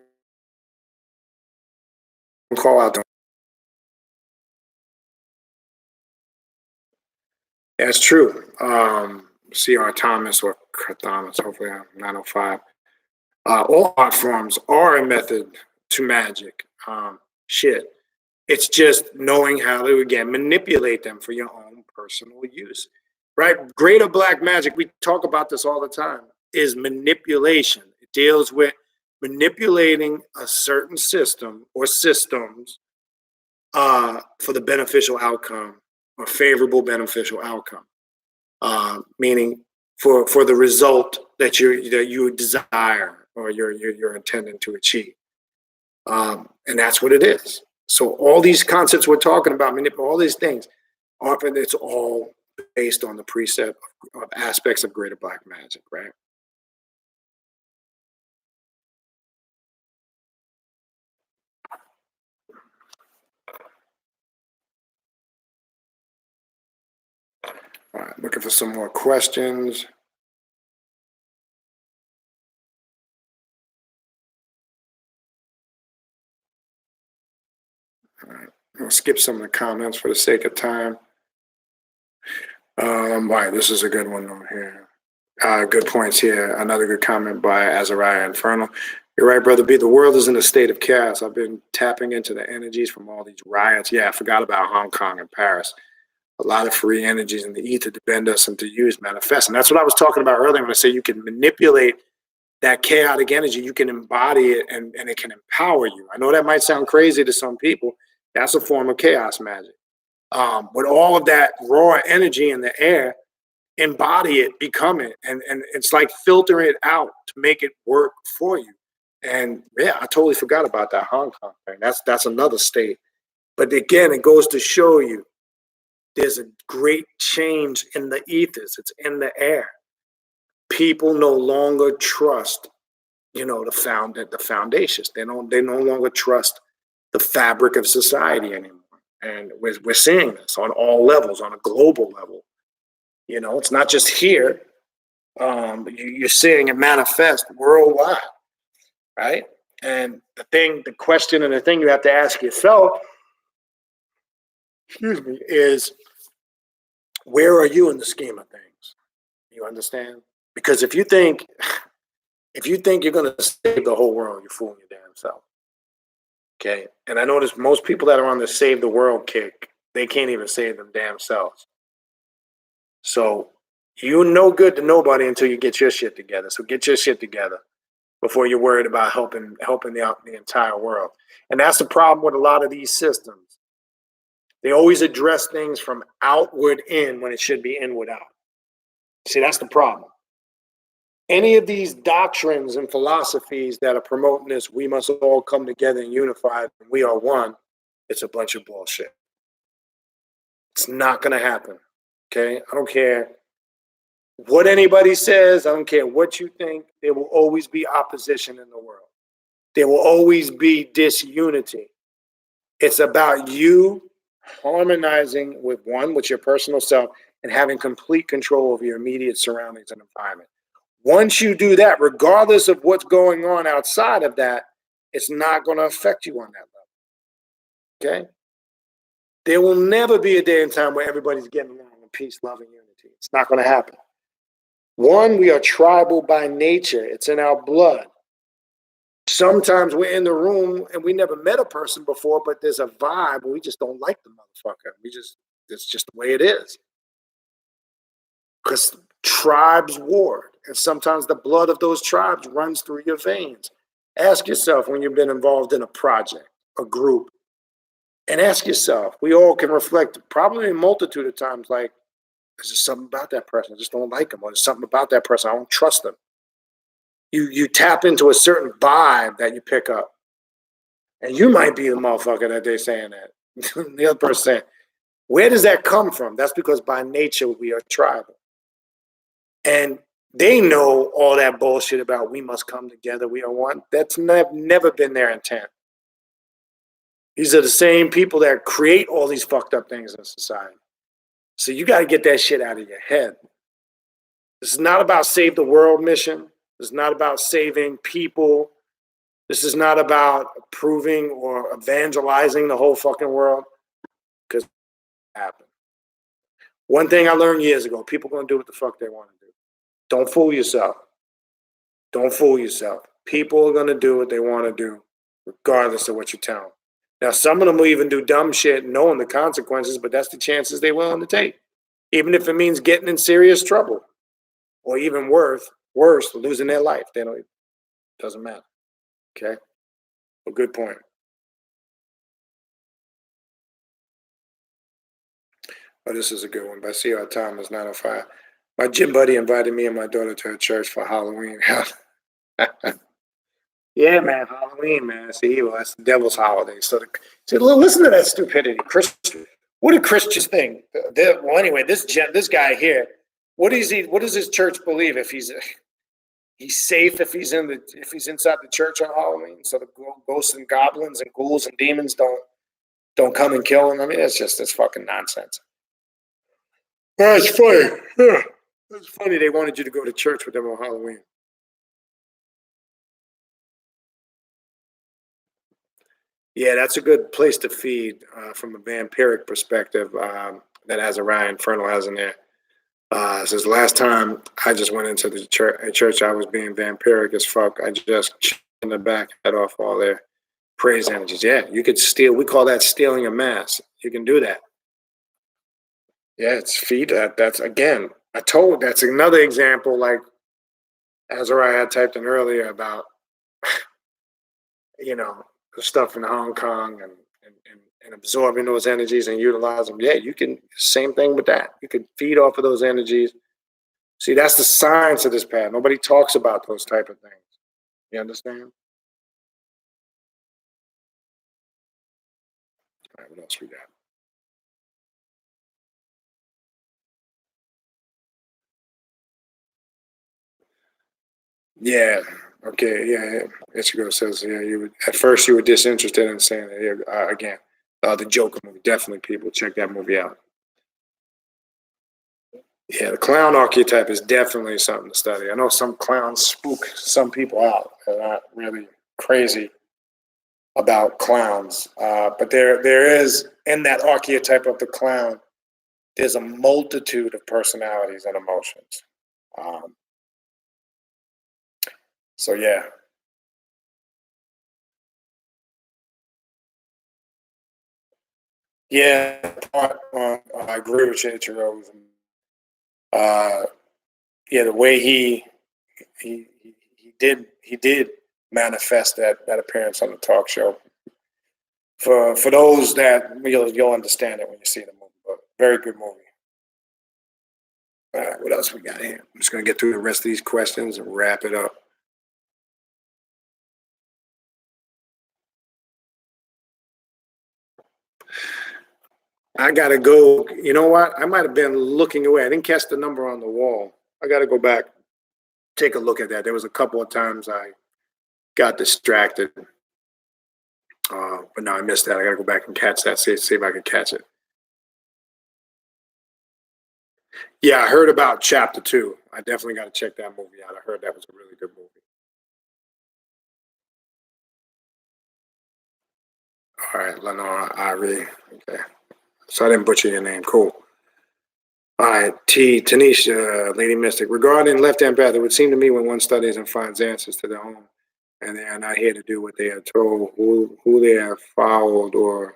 call out. That's true. C.R. Thomas or Thomas, hopefully I'm 905. All art forms are a method to magic. Shit. It's just knowing how to, again, manipulate them for your own personal use. Right? Greater black magic, we talk about this all the time, is manipulation. It deals with manipulating a certain system or systems for the beneficial outcome or favorable beneficial outcome. Meaning for the result that you desire or you're intending to achieve, and that's what it is. So all these concepts we're talking about, all these things, often it's all based on the precept of aspects of greater black magic, right? All right, looking for some more questions. All right, we'll skip some of the comments for the sake of time. All right, this is a good one over here. Good points here. Another good comment by Azariah Infernal. You're right, Brother B. The world is in a state of chaos. I've been tapping into the energies from all these riots. Yeah, I forgot about Hong Kong and Paris. A lot of free energies in the ether to bend us and to use, manifest. And that's what I was talking about earlier when I say you can manipulate that chaotic energy. You can embody it and it can empower you. I know that might sound crazy to some people. That's a form of chaos magic. With all of that raw energy in the air, embody it, become it, and it's like filter it out to make it work for you. And yeah, I totally forgot about that Hong Kong thing. That's another state. But again, it goes to show you there's a great change in the ethers. It's in the air. People no longer trust, the foundations. They no longer trust the fabric of society anymore. And we're seeing this on all levels, on a global level. It's not just here. You're seeing it manifest worldwide, right? And the question and the thing you have to ask yourself, is where are you in the scheme of things? You understand? Because if you think you're going to save the whole world, you're fooling your damn self. Okay? And I notice most people that are on the save the world kick, they can't even save them damn selves. So you're no good to nobody until you get your shit together. So get your shit together before you're worried about helping the entire world. And that's the problem with a lot of these systems. They always address things from outward in when it should be inward out. See, that's the problem. Any of these doctrines and philosophies that are promoting this, we must all come together and unify, and we are one, it's a bunch of bullshit. It's not going to happen. Okay? I don't care what anybody says. I don't care what you think. There will always be opposition in the world. There will always be disunity. It's about you harmonizing with your personal self and having complete control over your immediate surroundings and environment. Once you do that, regardless of what's going on outside of that, it's not going to affect you on that level. Okay? There will never be a day and time where everybody's getting along in peace, love, and unity. It's not going to happen. One, we are tribal by nature. It's in our blood. Sometimes we're in the room and we never met a person before, but there's a vibe. We just don't like the motherfucker. It's just the way it is. Because tribes ward, and sometimes the blood of those tribes runs through your veins. Ask yourself when you've been involved in a project, a group, and ask yourself, we all can reflect probably a multitude of times, like, there's just something about that person. I just don't like them. Or there's something about that person. I don't trust them. You tap into a certain vibe that you pick up. And you might be the motherfucker that they're saying that. The other person saying, where does that come from? That's because by nature we are tribal. And they know all that bullshit about we must come together, we are one. That's never been their intent. These are the same people that create all these fucked up things in society. So you got to get that shit out of your head. This is not about save the world mission. This is not about saving people. This is not about proving or evangelizing the whole fucking world, because it happened. One thing I learned years ago, people going to do what the fuck they want to do. Don't fool yourself. Don't fool yourself. People are going to do what they want to do, regardless of what you tell them. Now, some of them will even do dumb shit knowing the consequences, but that's the chances they're willing to take. Even if it means getting in serious trouble. Or even worse, losing their life. Doesn't matter. Okay? A good point. Oh, this is a good one. But I see our time is 9:05. My gym buddy invited me and my daughter to a church for Halloween. Yeah, man, Halloween, man. It's evil. That's the devil's holiday. So, listen to that stupidity. Christian, what do Christians think? Well, anyway, this guy here, what does his church believe? If he's safe if he's inside the church on Halloween, so the ghosts and goblins and ghouls and demons don't come and kill him. I mean, it's fucking nonsense. Oh, it's funny. Yeah. It's funny they wanted you to go to church with them on Halloween. Yeah, that's a good place to feed from a vampiric perspective. That Azariah Infernal has in there. Since last time I just went into the church, I was being vampiric as fuck. I just in the back, head off all their praise energies. Yeah, you could steal. We call that stealing a mass. You can do that. Yeah, it's feed that. That's again. That's another example. Like Azariah had typed in earlier about, the stuff in Hong Kong and absorbing those energies and utilize them. Yeah, you can. Same thing with that. You can feed off of those energies. See, that's the science of this path. Nobody talks about those type of things. You understand? All right, what else we got? Yeah. Okay. Yeah. Instagram says, yeah, at first you were disinterested in saying that. Yeah, again, the Joker movie. Definitely, people check that movie out. Yeah, the clown archetype is definitely something to study. I know some clowns spook some people out. They're not really crazy about clowns, but there is in that archetype of the clown. There's a multitude of personalities and emotions. Um, so yeah. Yeah, I agree with you, Rose. Uh, yeah, the way he did manifest that appearance on the talk show. For those that you'll understand it when you see the movie. But very good movie. All right, what else we got here? I'm just gonna get through the rest of these questions and wrap it up. I gotta go. You know what? I might have been looking away. I didn't catch the number on the wall. I gotta go back, take a look at that. There was a couple of times I got distracted. But no, I missed that. I gotta go back and catch that. See if I can catch it. Yeah, I heard about chapter 2. I definitely got to check that movie out. I heard that was a really good movie. All right, Lenore, I really okay. So I didn't butcher your name. Cool. All right, Tanisha, Lady Mystic. Regarding left-hand path, it would seem to me when one studies and finds answers to their own, and they are not here to do what they are told, who they have followed, or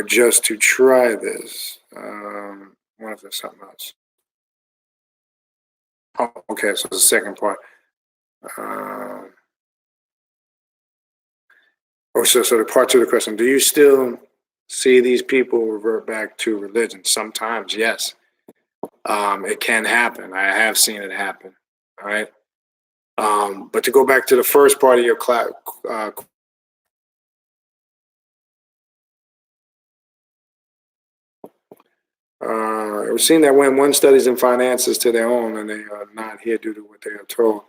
just to try this. What if there's something else? Oh, okay, so the second part. So the part 2 of the question: do you still see these people revert back to religion? Sometimes, yes. It can happen. I have seen it happen. All right. But to go back to the first part of your It was seen that when one studies in finances to their own and they are not here due to what they are told,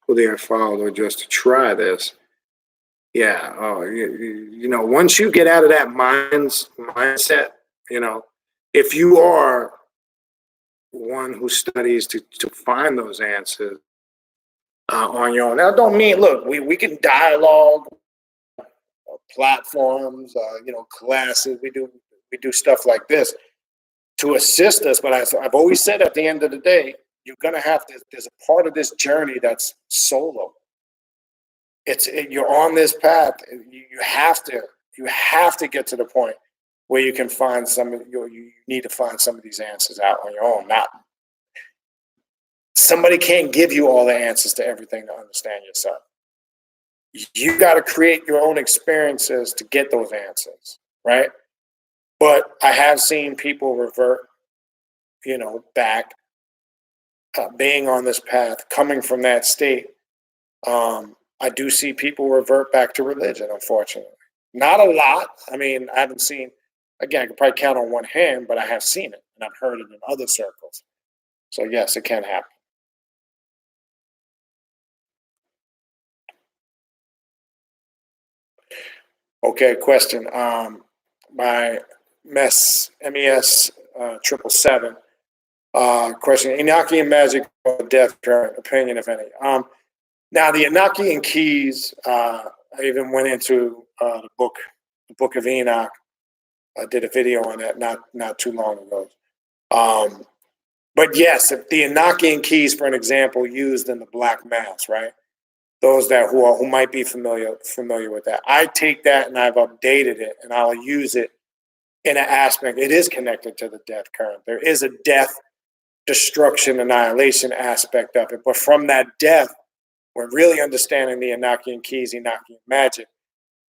who they are followed, or just to try this. Yeah. Oh, you know, once you get out of that mindset, you know, if you are one who studies to find those answers on your own. Now, don't mean, look, we can dialogue, platforms, you know, classes. We do stuff like this to assist us. But I've always said, at the end of the day, you're gonna have to. There's a part of this journey that's solo. You're on this path. You have to get to the point where you can find you need to find some of these answers out on your own. Not somebody can't give you all the answers to everything to understand yourself. You got to create your own experiences to get those answers, right? But I have seen people revert, you know, back, being on this path, coming from that state. I do see people revert back to religion, unfortunately. Not a lot. I mean, I haven't seen, again, I could probably count on one hand, but I have seen it and I've heard it in other circles. So yes, it can happen. Okay, question. By MES 777. Question: Enochian magic or death current opinion, if any. Now the Enochian keys. I even went into the book of Enoch. I did a video on that not too long ago. But yes, if the Enochian keys, for an example, used in the Black Mass, right? Those who might be familiar with that. I take that and I've updated it, and I'll use it in an aspect. It is connected to the death current. There is a death, destruction, annihilation aspect of it. But from that death, we're really understanding the Enochian keys, Enochian magic.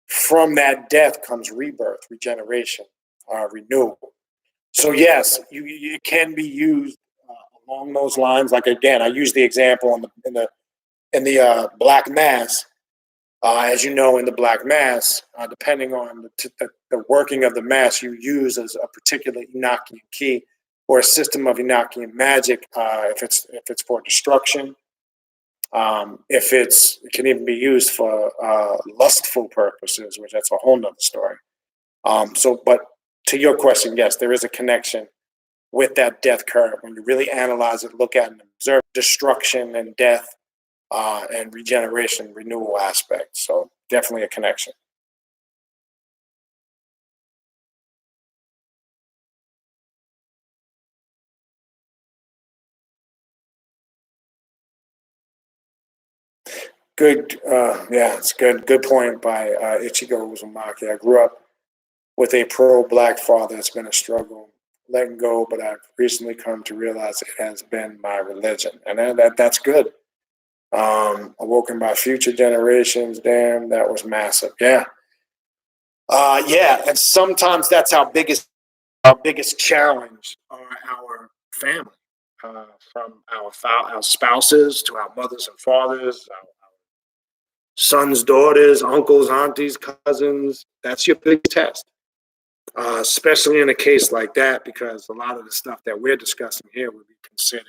From that death comes rebirth, regeneration, renewal. So yes, it can be used along those lines. Like, again, I use the example in the Black Mass. As you know, in the Black Mass, depending on the working of the Mass, you use as a particular Enochian key or a system of Enochian magic. If it's for destruction, it can even be used for lustful purposes, which that's a whole nother story. But to your question, yes, there is a connection with that death current. When you really analyze it, look at it, and observe destruction and death, and regeneration, renewal aspect. So definitely a connection. Good. Yeah, it's good. Good point by Ichigo Uzumaki. I grew up with a pro-Black father. It's been a struggle letting go, but I've recently come to realize it has been my religion, and that's good. Awoken by future generations. Damn, that was massive. Yeah. Yeah, and sometimes that's our biggest challenge are our family, from our spouses to our mothers and fathers, our sons, daughters, uncles, aunties, cousins. That's your biggest test, especially in a case like that, because a lot of the stuff that we're discussing here would be considered,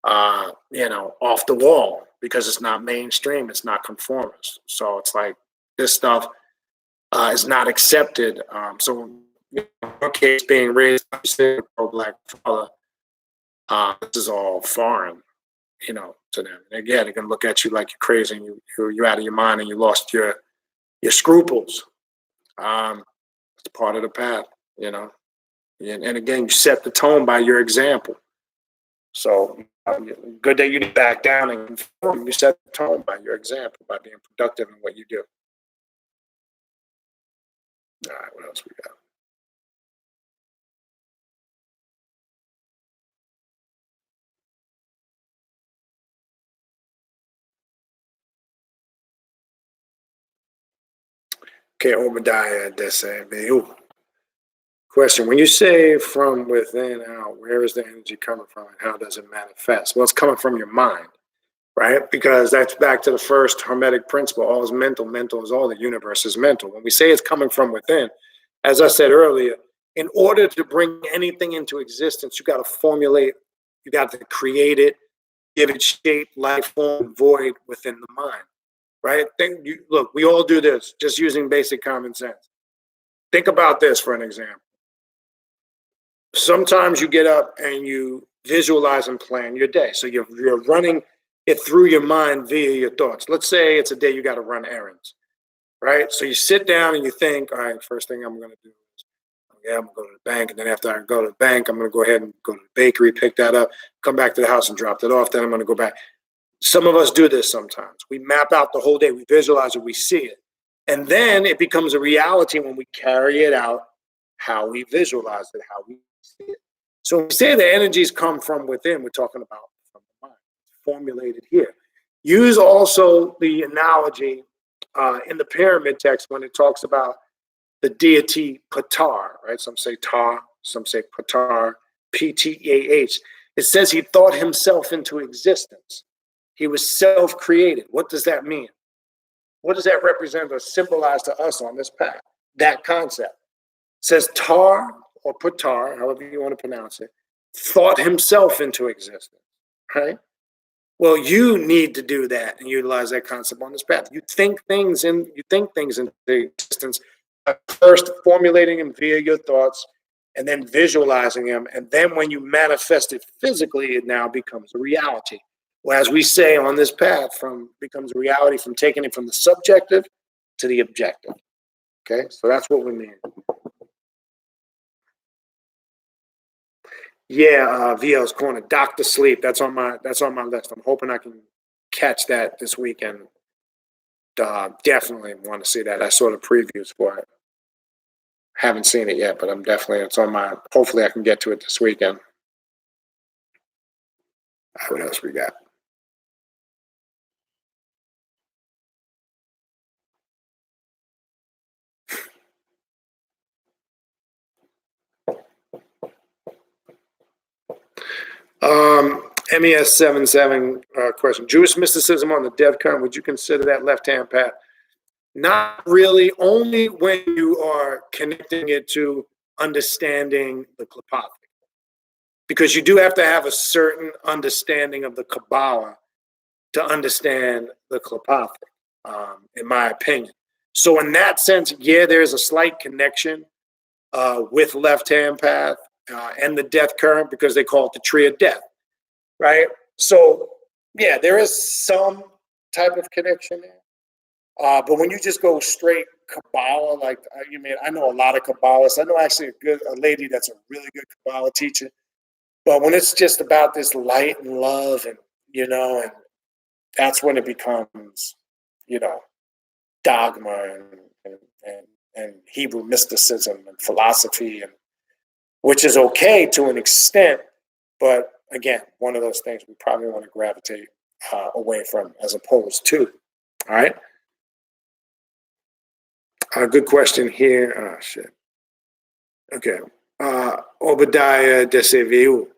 off the wall because it's not mainstream, it's not conformist. So it's like this stuff is not accepted. So in your case, being raised by a pro-Black father, this is all foreign, to them. And again, they're gonna look at you like you're crazy and you're out of your mind and you lost your scruples. It's part of the path, And again, you set the tone by your example. So good that you back down and conform. You set the tone by your example, by being productive in what you do. All right, what else we got? Okay, Obadiah Dese. Question: when you say from within out, where is the energy coming from and how does it manifest? Well, it's coming from your mind, right? Because that's back to the first Hermetic principle. All is mental. Mental is all. The universe is mental. When we say it's coming from within, as I said earlier, In order to bring anything into existence, you got to formulate, you got to create it, give it shape, life form, void within the mind, right? Look, we all do this, just using basic common sense. Think about this for an example. Sometimes you get up and you visualize and plan your day. So you're running it through your mind via your thoughts. Let's say it's a day you got to run errands, right? So you sit down and you think, all right, first thing I'm going to do is, yeah, I'm going to go to the bank. And then after I go to the bank, I'm going to go ahead and go to the bakery, pick that up, come back to the house and drop that off. Then I'm going to go back. Some of us do this sometimes. We map out the whole day. We visualize it. We see it. And then it becomes a reality when we carry it out, how we visualize it, how we see it. So when we say the energies come from within, we're talking about from the mind, formulated here. Use also the analogy in the pyramid text when it talks about the deity Ptah, right? Some say Ta, some say Ptah, Ptah. It says he thought himself into existence. He was self-created. What does that mean? What does that represent or symbolize to us on this path? That concept. It says Tar or Ptah, however you want to pronounce it, thought himself into existence, right? Well, you need to do that and utilize that concept on this path. You think things into existence by first formulating them via your thoughts and then visualizing them. And then when you manifest it physically, it now becomes a reality. Well, as we say on this path, becomes a reality from taking it from the subjective to the objective. Okay, so that's what we mean. Yeah, VL's Corner, Doctor Sleep. That's on my list. I'm hoping I can catch that this weekend. Definitely want to see that. I saw the previews for it. Haven't seen it yet, but it's on my. Hopefully, I can get to it this weekend. What else we got? MES77 question. Jewish mysticism on the death current, would you consider that left-hand path? Not really, only when you are connecting it to understanding the Klapathic. Because you do have to have a certain understanding of the Kabbalah to understand the Klapathic, in my opinion. So in that sense, yeah, there's a slight connection with left-hand path and the death current because they call it the tree of death, right? So yeah, there is some type of connection there. But when you just go straight Kabbalah, like I know a lot of Kabbalists. I know actually a lady that's a really good Kabbalah teacher. But when it's just about this light and love and, and that's when it becomes, dogma and Hebrew mysticism and philosophy, and which is okay to an extent. But again, one of those things we probably want to gravitate away from as opposed to. All right. Good question here. Oh, shit. Okay. Obadiah Deseviu.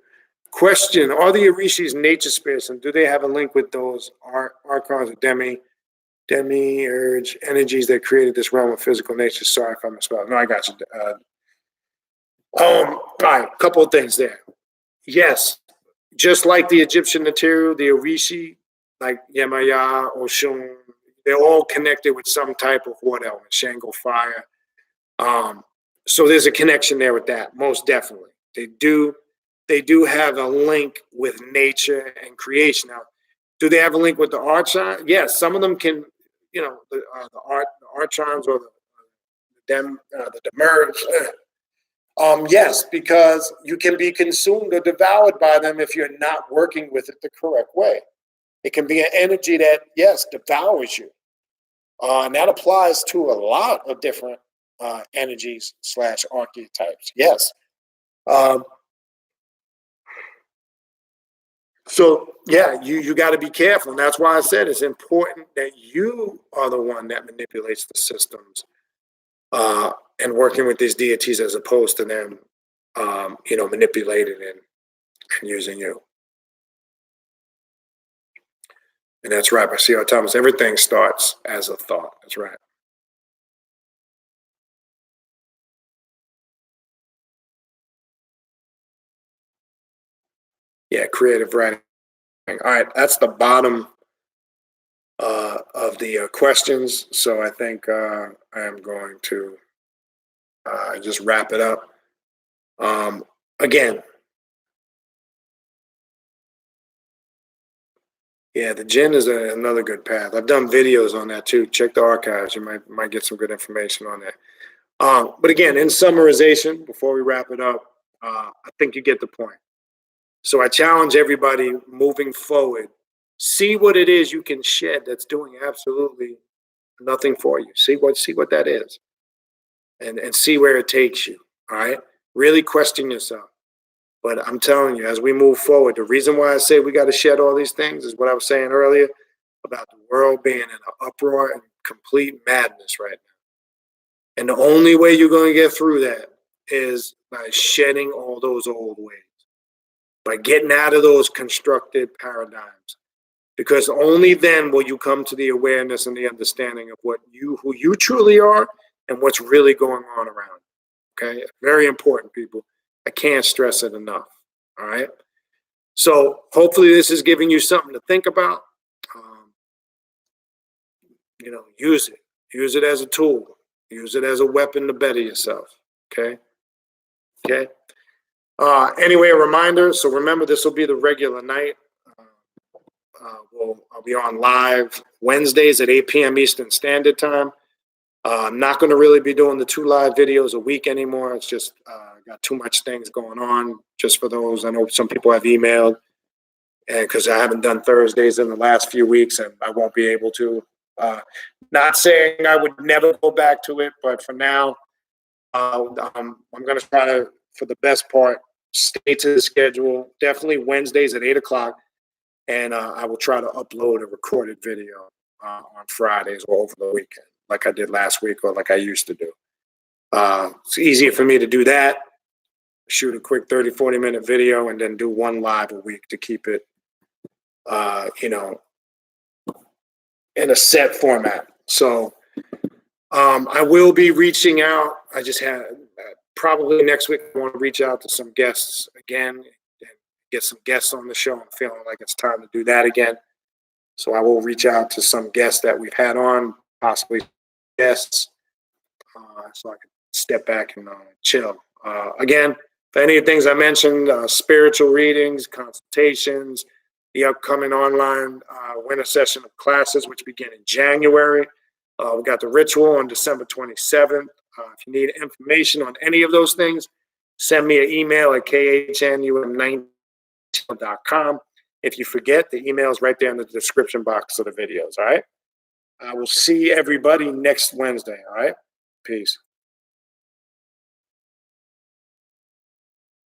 Question, are the Orishis nature spirits, and do they have a link with those archons or demiurge energies that created this realm of physical nature? Sorry if I misspelled. No, I got you. All right, a couple of things there. Yes, just like the Egyptian material, the Orishi, like Yemaya, Oshun, they're all connected with some type of water element, Shango fire. So there's a connection there with that, most definitely. They do have a link with nature and creation. Now, do they have a link with the archons? Yes, some of them can, the archons or the demiurge. Yes, because you can be consumed or devoured by them if you're not working with it the correct way. It can be an energy that, yes, devours you. And that applies to a lot of different energies / archetypes. Yes. So yeah, you got to be careful. And that's why I said it's important that you are the one that manipulates the systems and working with these deities as opposed to them, manipulating and using you. And that's right. By C.R. Thomas, everything starts as a thought. That's right. Yeah, creative writing. All right, that's the bottom of the questions. So I think I am going to just wrap it up. Again, yeah, the gin is another good path. I've done videos on that too. Check the archives. You might get some good information on there. But again, in summarization, before we wrap it up, I think you get the point. So I challenge everybody moving forward. See what it is you can shed that's doing absolutely nothing for you. See what that is, and see where it takes you. All right. Really question yourself. But I'm telling you, as we move forward, the reason why I say we got to shed all these things is what I was saying earlier about the world being in an uproar and complete madness right now. And the only way you're going to get through that is by shedding all those old ways, by getting out of those constructed paradigms. Because only then will you come to the awareness and the understanding of who you truly are and what's really going on around. Okay, very important, people. I can't stress it enough. All right. So hopefully this is giving you something to think about. Use it. Use it as a tool. Use it as a weapon to better yourself. Okay. Okay. Anyway, a reminder. So remember, this will be the regular night. I'll be on live Wednesdays at 8 p.m. Eastern Standard Time. I'm not going to really be doing the 2 live videos a week anymore. It's just got too much things going on. Just for those, I know some people have emailed, and because I haven't done Thursdays in the last few weeks, and I won't be able to. Not saying I would never go back to it, but for now, I'm going to try to, for the best part, stay to the schedule. Definitely Wednesdays at 8 o'clock, and I will try to upload a recorded video on Fridays or over the weekend, like I did last week or like I used to do. It's easier for me to do that, shoot a quick 30-40 minute video, and then do 1 live a week to keep it, in a set format. So I will be reaching out. I just had probably next week, I want to reach out to some guests again and get some guests on the show. I'm feeling like it's time to do that again. So I will reach out to some guests that we've had on, possibly guests, so I can step back and chill. Again, for any of the things I mentioned, spiritual readings, consultations, the upcoming online winter session of classes, which begin in January. We got the ritual on December 27th. If you need information on any of those things, send me an email at khnum19.com. If you forget, the email is right there in the description box of the videos, all right? I will see everybody next Wednesday, all right? Peace.